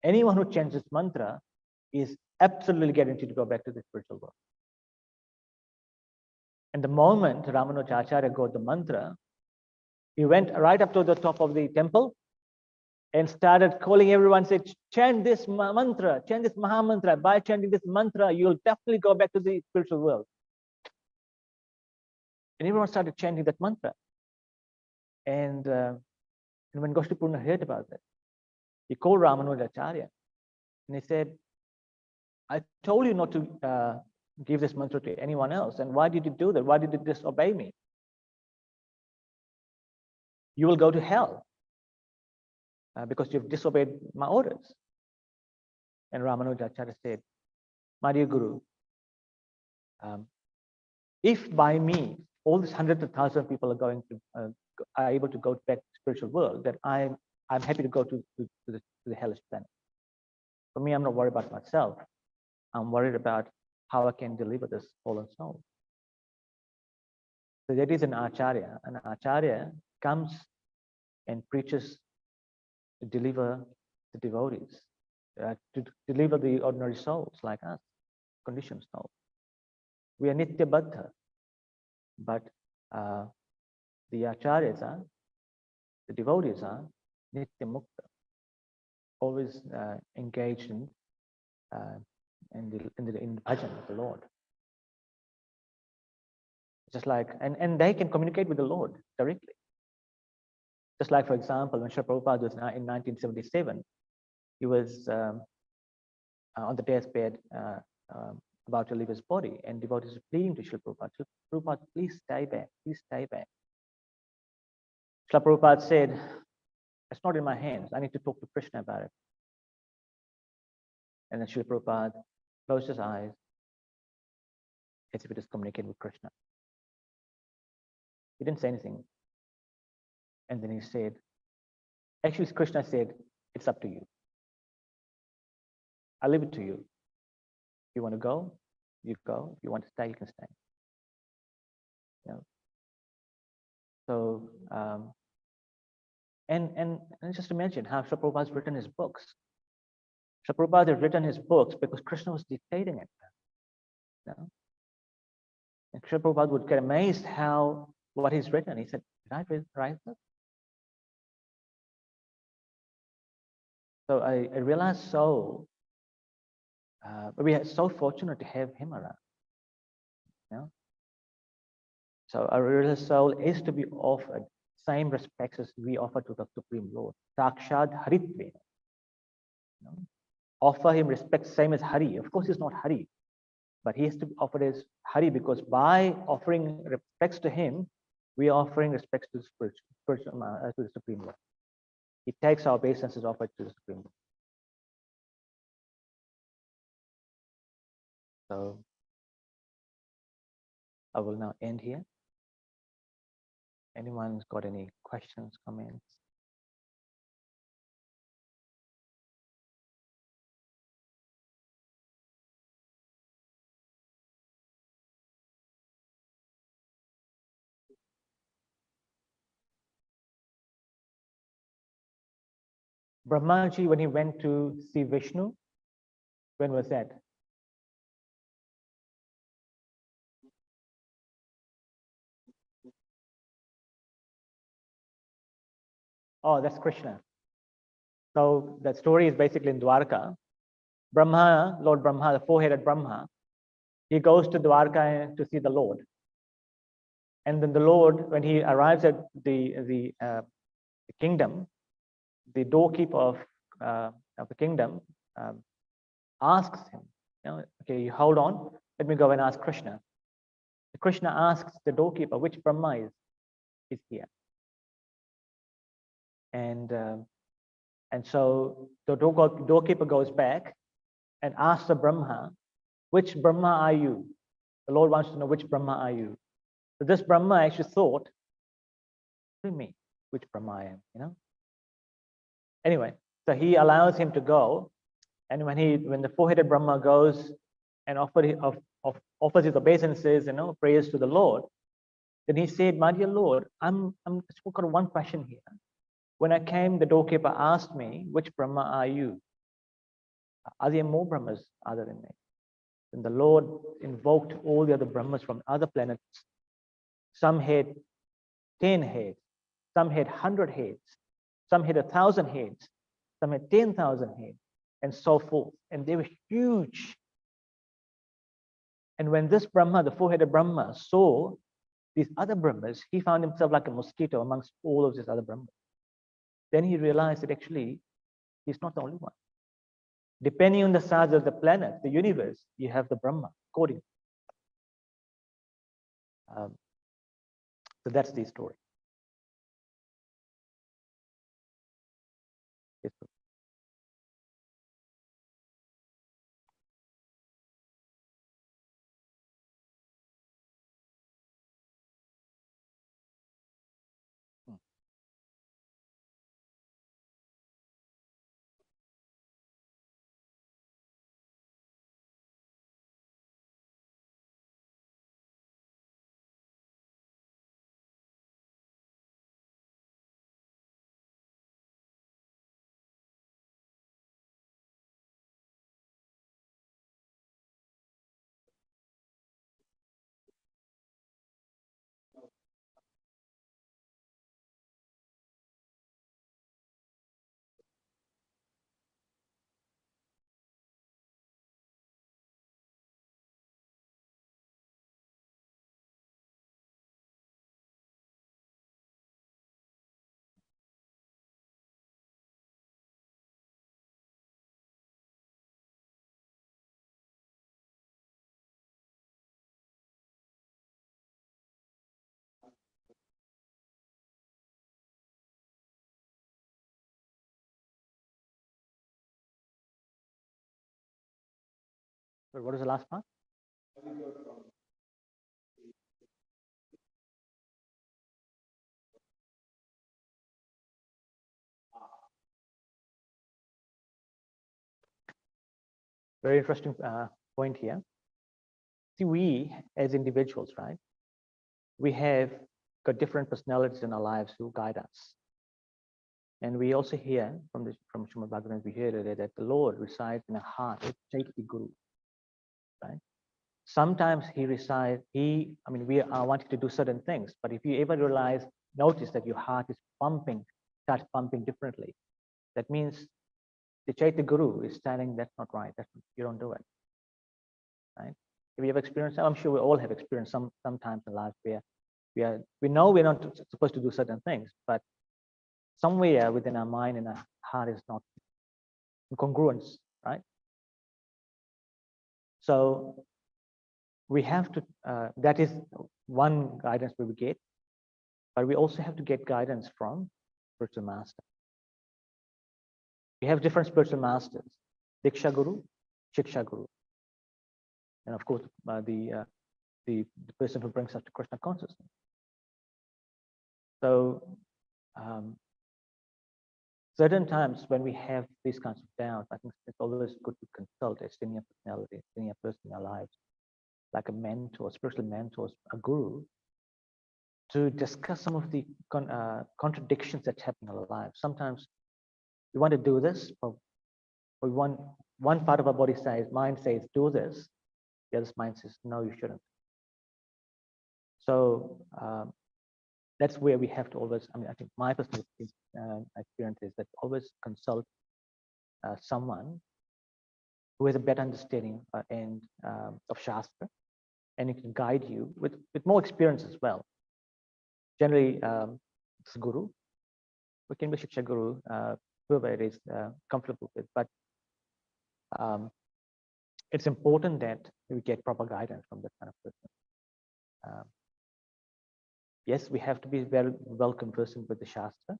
anyone who chants this mantra is absolutely guaranteed to go back to the spiritual world. And the moment Ramanujacharya got the mantra, he went right up to the top of the temple and started calling everyone, said, chant this mantra, chant this Maha Mantra. By chanting this mantra, you'll definitely go back to the spiritual world. And everyone started chanting that mantra. And when Goshtipurna heard about that, he called Ramanujacharya and he said, I told you not to give this mantra to anyone else. And why did you do that? Why did you disobey me? You will go to hell because you've disobeyed my orders. And Ramanujacharya said, my dear Guru, if by me, all these hundreds of thousands of people are able to go back to the spiritual world, then I'm happy to go to the hellish planet. For me, I'm not worried about myself. I'm worried about how I can deliver this fallen soul. So that is an acharya. An acharya comes and preaches to deliver the devotees, to deliver the ordinary souls like us, conditioned souls. We are nitya baddha, but the acharyas are, the devotees are nitya mukta, always engaged in the bhajan of the Lord. Just like, and they can communicate with the Lord directly. Just like, for example, when Srila Prabhupada was in 1977, he was on the deathbed about to leave his body, and devotees were pleading to Srila Prabhupada, Prabhupada, please stay back, please stay back. Srila Prabhupada said, it's not in my hands, I need to talk to Krishna about it. And then Srila Prabhupada closed his eyes as if he was communicating with Krishna. He didn't say anything. And then he said, actually Krishna said, it's up to you. I leave it to you. If you want to go, you go. If you want to stay, you can stay. You know? So, and just imagine how Srila Prabhupada has written his books. Srila Prabhupada has written his books because Krishna was dictating it. You know? And Srila Prabhupada would get amazed what he's written. He said, did I write this? So I realized we are so fortunate to have him around. You know? So our real soul is to be offered same respects as we offer to the Supreme Lord. Sakshad Haritve. You know? Offer him respect same as Hari. Of course, he's not Hari. but he has to offer his Hari, because by offering respects to him, we are offering respects to to the Supreme Lord. He takes our obeisances offered to the Supreme Lord. So I will now end here. Anyone's got any questions, comments? Brahmaji, when he went to see Vishnu, when was that? Oh, that's Krishna. So that story is basically in Dwarka. Brahma, Lord Brahma, the four-headed Brahma, he goes to Dwarka to see the Lord. And then the Lord, when he arrives at the kingdom, the doorkeeper of the kingdom asks him, okay, you hold on, let me go and ask Krishna. Krishna asks the doorkeeper, which Brahma is here? And so the doorkeeper goes back and asks the Brahma, which Brahma are you? The Lord wants to know, which Brahma are you? So this Brahma actually thought, to me, which Brahma I am, Anyway, so he allows him to go. And when the four-headed Brahma goes and offers his obeisances, prayers to the Lord, then he said, my dear Lord, I'm just got one question here. When I came, the doorkeeper asked me, which Brahma are you? Are there more Brahmas other than me? And the Lord invoked all the other Brahmas from other planets. Some had 10 heads, some had 100 heads, some had 1,000 heads, some had 10,000 heads, and so forth. And they were huge. And when this Brahma, the four-headed Brahma, saw these other Brahmas, he found himself like a mosquito amongst all of these other Brahmas. Then he realized that actually he's not the only one. Depending on the size of the planet, the universe, you have the Brahma according. So that's the story. Yes. So what is the last part? Very interesting point here. See, we as individuals, right? We have got different personalities in our lives who guide us. And we also hear from Srimad Bhagavatam, we hear that the Lord resides in a heart, it's Chaitya Guru, right? Sometimes he resides, we are wanting to do certain things, but if you ever notice that your heart is starts pumping differently, that means the Chaitya Guru is telling that's not right, you don't do it, right? Have you ever experienced that? I'm sure we all have experienced sometimes in life where we know we're not supposed to do certain things, but somewhere within our mind and our heart is not in congruence, right? So we have to, that is one guidance we will get, but we also have to get guidance from spiritual master. We have different spiritual masters, Diksha Guru, Shiksha Guru, and of course the person who brings us to Krishna consciousness. So certain times when we have these kinds of doubts, I think it's always good to consult a senior personality, a senior person in our lives, like a mentor, spiritual mentors, a guru, to discuss some of the contradictions that happen in our lives. Sometimes we want to do this, but we want one part of our body says, mind says, do this. The other mind says, no, you shouldn't. So that's where we have to always, I mean, I think my personal experience is that always consult someone who has a better understanding of Shastra, and it can guide you with more experience as well. Generally, it's Guru. We can be Shiksha Guru, whoever it is comfortable with, but it's important that we get proper guidance from that kind of person. Yes, we have to be very well conversant with the Shastra.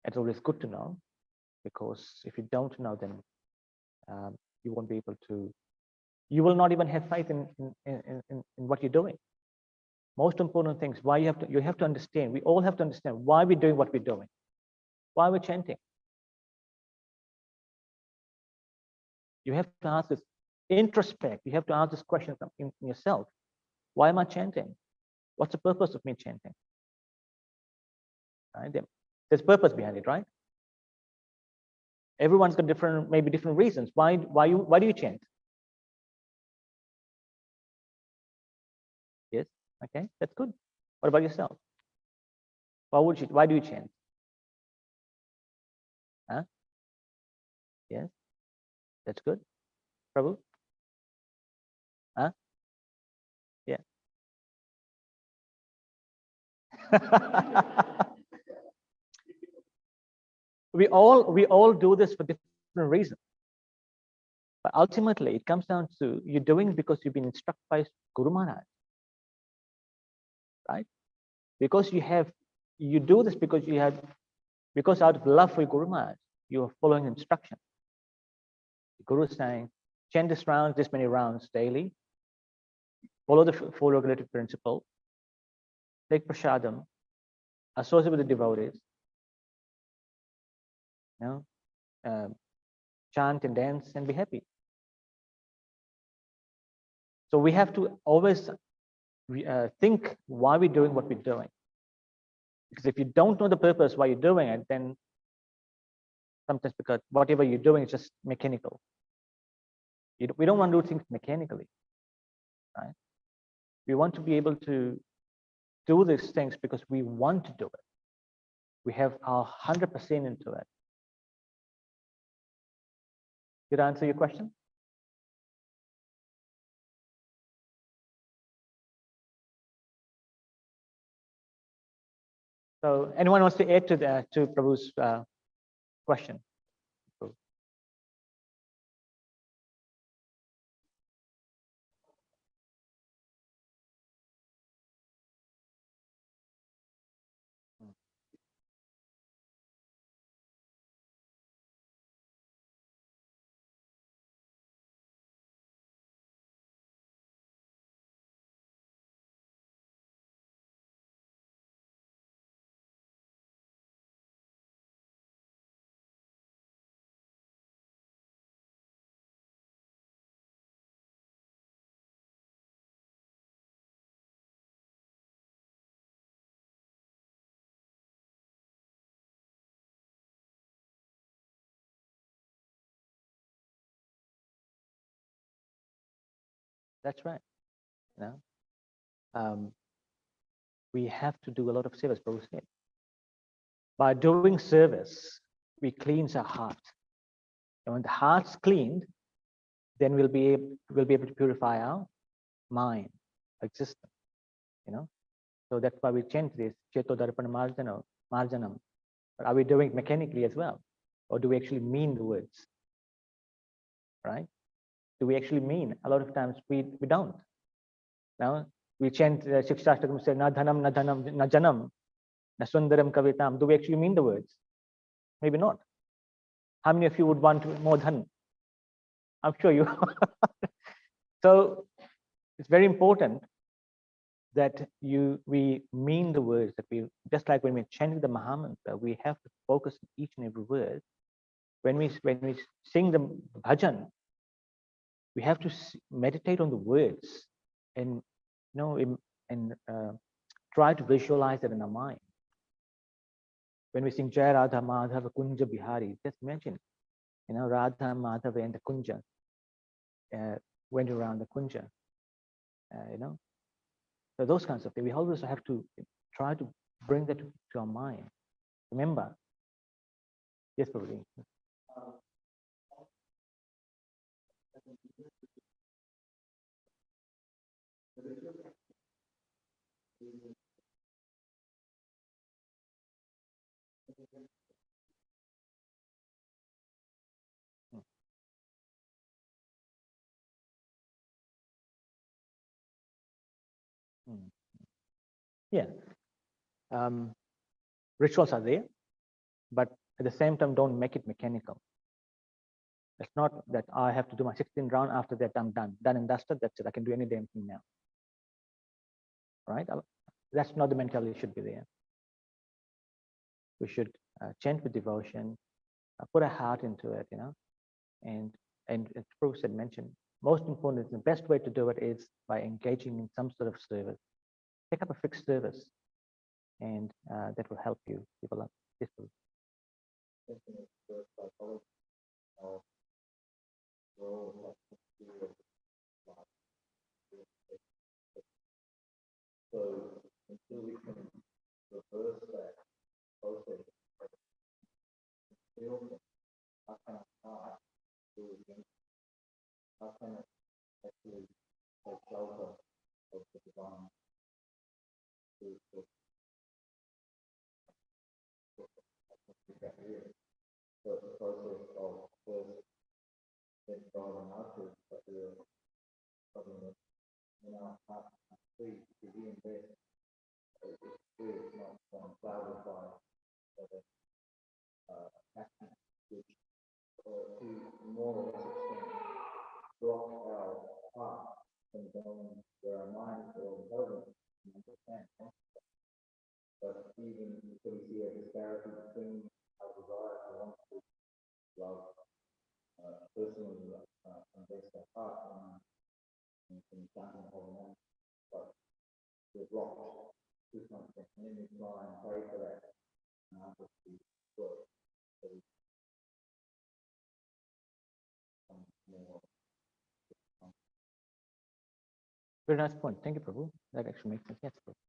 It's always good to know, because if you don't know, then you won't be able to, you will not even have faith in what you're doing. Most important things, why you have to understand, we all have to understand why we're doing what we're doing, why we're chanting. You have to ask this, introspect, you have to ask this question in yourself. Why am I chanting? What's the purpose of me chanting? Right? There's purpose behind it, right? Everyone's got maybe different reasons. Why do you chant? Yes, okay, that's good. What about yourself? Why do you chant? Huh? Yes, that's good. Prabhu? Huh? Yeah. we all do this for different reasons. But ultimately, it comes down to you're doing it because you've been instructed by Guru Maharaj, right? Because you do this because out of love for Guru Maharaj, you are following instruction. The Guru is saying, chant this many rounds daily, follow the four regulative principle, take prasadam, associate with the devotees, chant and dance and be happy. So we have to always think why we're doing what we're doing. Because if you don't know the purpose why you're doing it, then sometimes because whatever you're doing is just mechanical. We don't want to do things mechanically, right? We want to be able to do these things because we want to do it. We have our 100% into it. Did I answer your question? So anyone wants to add to Prabhu's question? That's right. We have to do a lot of service, Prabhu said. By doing service, we cleanse our heart. And when the heart's cleaned, then we'll be able to purify our mind, existence. So that's why we chant this Cheto Darpana Marjanam. But are we doing it mechanically as well? Or do we actually mean the words? Right? do we actually mean? A lot of times we don't. Now we chant Shikshashtakam, say na dhanam, na dhanam, na janam, na sundaram kavitam. Do we actually mean the words? Maybe not. How many of you would want more dhan? I'm sure you. So it's very important that we mean the words, that we, just like when we're chanting the Mahamantra, we have to focus on each and every word. When we sing the bhajan, we have to meditate on the words and try to visualize it in our mind. When we sing Jai Radha Madhava Kunja Bihari, just imagine, Radha Madhava and the Kunja went around the Kunja, So those kinds of things, we always have to try to bring that to our mind. Remember, yes, Prabhuji. Yeah. Rituals are there, but at the same time, don't make it mechanical. It's not that I have to do my 16th round, after that I'm done and dusted, that's it, I can do any damn thing now. Right? That's not the mentality should be there. We should chant with devotion, put a heart into it, and as Prabhu said, mentioned, most important, the best way to do it is by engaging in some sort of service. Pick up a fixed service, and that will help you develop this. So until we can reverse that process, how can I start to again? How can I actually take shelter of the divine? So the process of first then God and others, but we're probably in our heart free to reinvest. It's not clouded by the action, which to more or less extent block our heart from going where our mind or intelligence can understand. But even so we see a disparity between our desire to want to love personally invest our heart and chanting the whole name, but we're blocked to something, and then we try and pray for that to work. So very nice point. Thank you, Prabhu. That actually makes sense. Yes, Prabhu.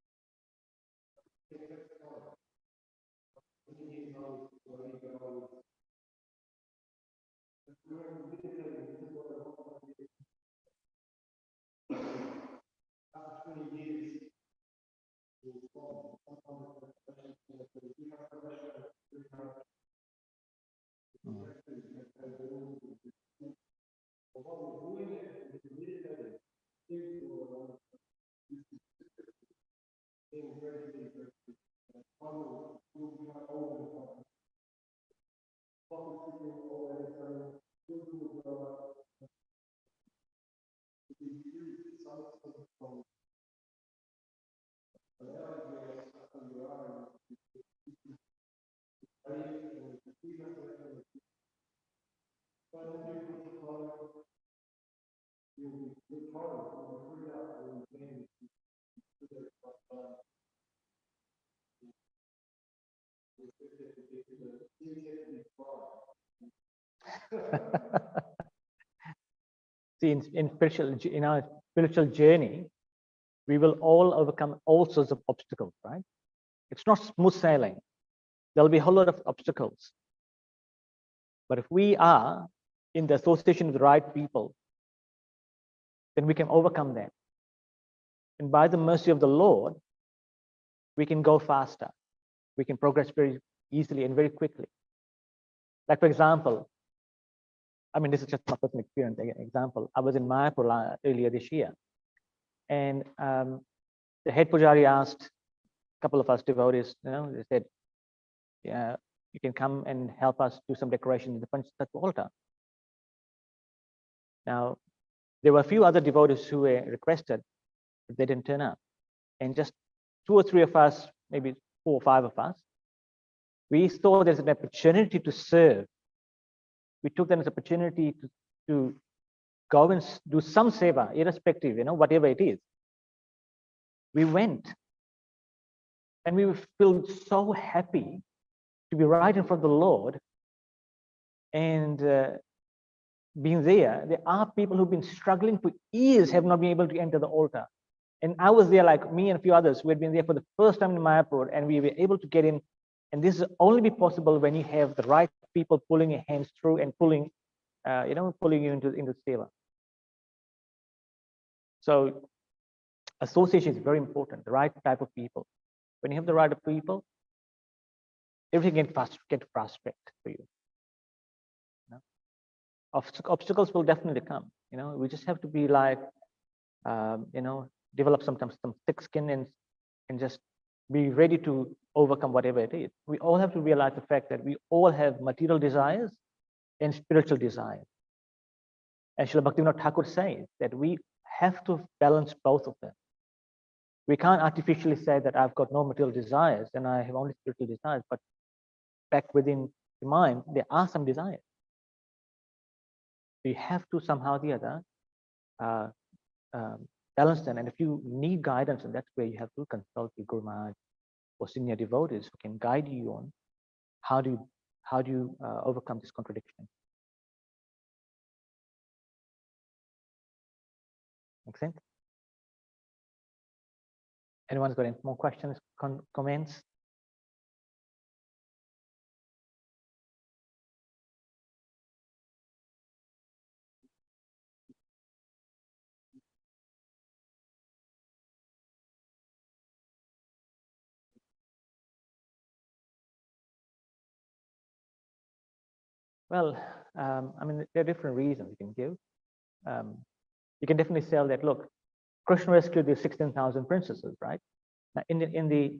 See, in our spiritual journey, we will all overcome all sorts of obstacles, right? It's not smooth sailing. There'll be a whole lot of obstacles. But if we are in the association with the right people, then we can overcome that. And by the mercy of the Lord, we can go faster. We can progress very easily and very quickly. Like, for example, I mean, this is just my personal experience. Example, I was in Mayapur earlier this year, and the head pujari asked a couple of us devotees, they said, yeah, you can come and help us do some decoration in the Panchatattva altar. Now, there were a few other devotees who were requested, but they didn't turn up. And just 2 or 3 of us, maybe 4 or 5 of us, we saw there's an opportunity to serve. We took them as an opportunity to go and do some seva, irrespective, whatever it is. We went, and we felt so happy to be right in front of the Lord. And being there are people who've been struggling for years, have not been able to enter the altar. And I was there, like me and a few others who had been there for the first time in Mayapur, and we were able to get in. And this is only be possible when you have the right people pulling your hands through and pulling you into seva. So association is very important, the right type of people. When you have the right people, everything can get fast tracked for you. Obstacles will definitely come. We just have to be like, develop sometimes some thick skin and just be ready to overcome whatever it is. We all have to realize the fact that we all have material desires and spiritual desires. And Srila Bhaktivinoda Thakur says that we have to balance both of them. We can't artificially say that I've got no material desires and I have only spiritual desires, but back within the mind, there are some desires. You have to somehow or the other balance them. And if you need guidance, and that's where you have to consult your Guru Maharaj or senior devotees who can guide you on how do you overcome this contradiction. Make sense? Anyone's got any more questions, comments? Well, I mean, there are different reasons you can give. You can definitely say that, look, Krishna rescued the 16,000 princesses, right? Now, in the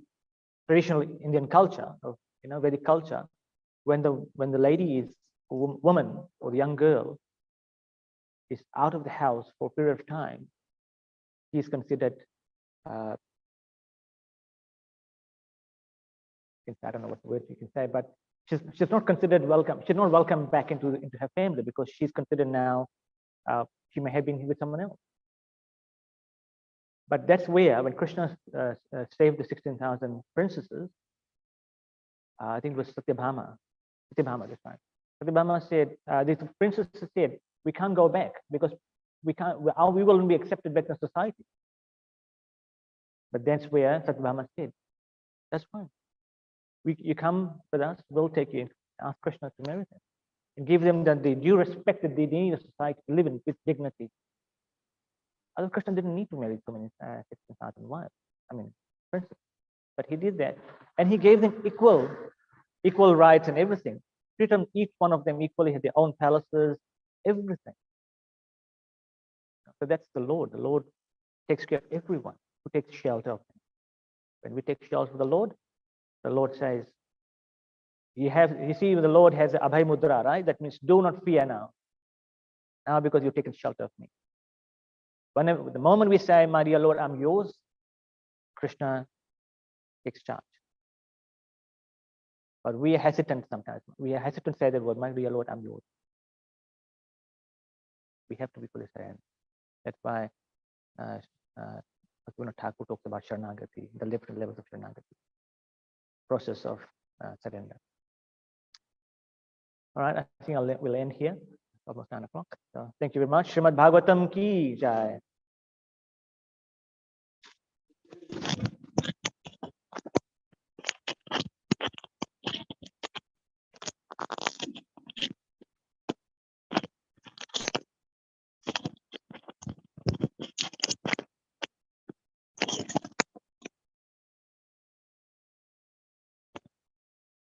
traditional Indian culture, of Vedic culture, when the lady is a woman or the young girl is out of the house for a period of time, she is considered. I don't know what word you can say, but she's not considered welcome. She's not welcome back into her family because she's considered now. She may have been with someone else. But that's where, when Krishna saved the 16,000 princesses, I think it was Satyabhama this time. Satyabhama said, the princesses said, we can't go back because we won't be accepted back in society. But that's where Satyabhama said, that's fine. You come with us, we'll take you in. Ask Krishna to marry them and give them the due respect that they need in society to live in with dignity. Other Krishna didn't need to marry so many 16,000 wives. I mean, princesses. But he did that, and he gave them equal rights and everything. Treat them, each one of them equally, had their own palaces, everything. So that's the Lord. The Lord takes care of everyone who takes shelter of him. When we take shelter of the Lord says, you see, the Lord has Abhay Mudra, right? That means do not fear now. Now because you've taken shelter of me. Whenever, the moment we say, my dear Lord, I'm yours, Krishna takes charge. But we are hesitant sometimes. We are hesitant to say that word, my dear Lord, I'm yours. We have to be fully surrendered. That's why Bhaktivinoda Thakur talks about Sharanagati, the different levels of Sharanagati, process of surrender. All right, I think we'll end here. Almost 9 o'clock. So thank you very much. Srimad Bhagavatam ki jai.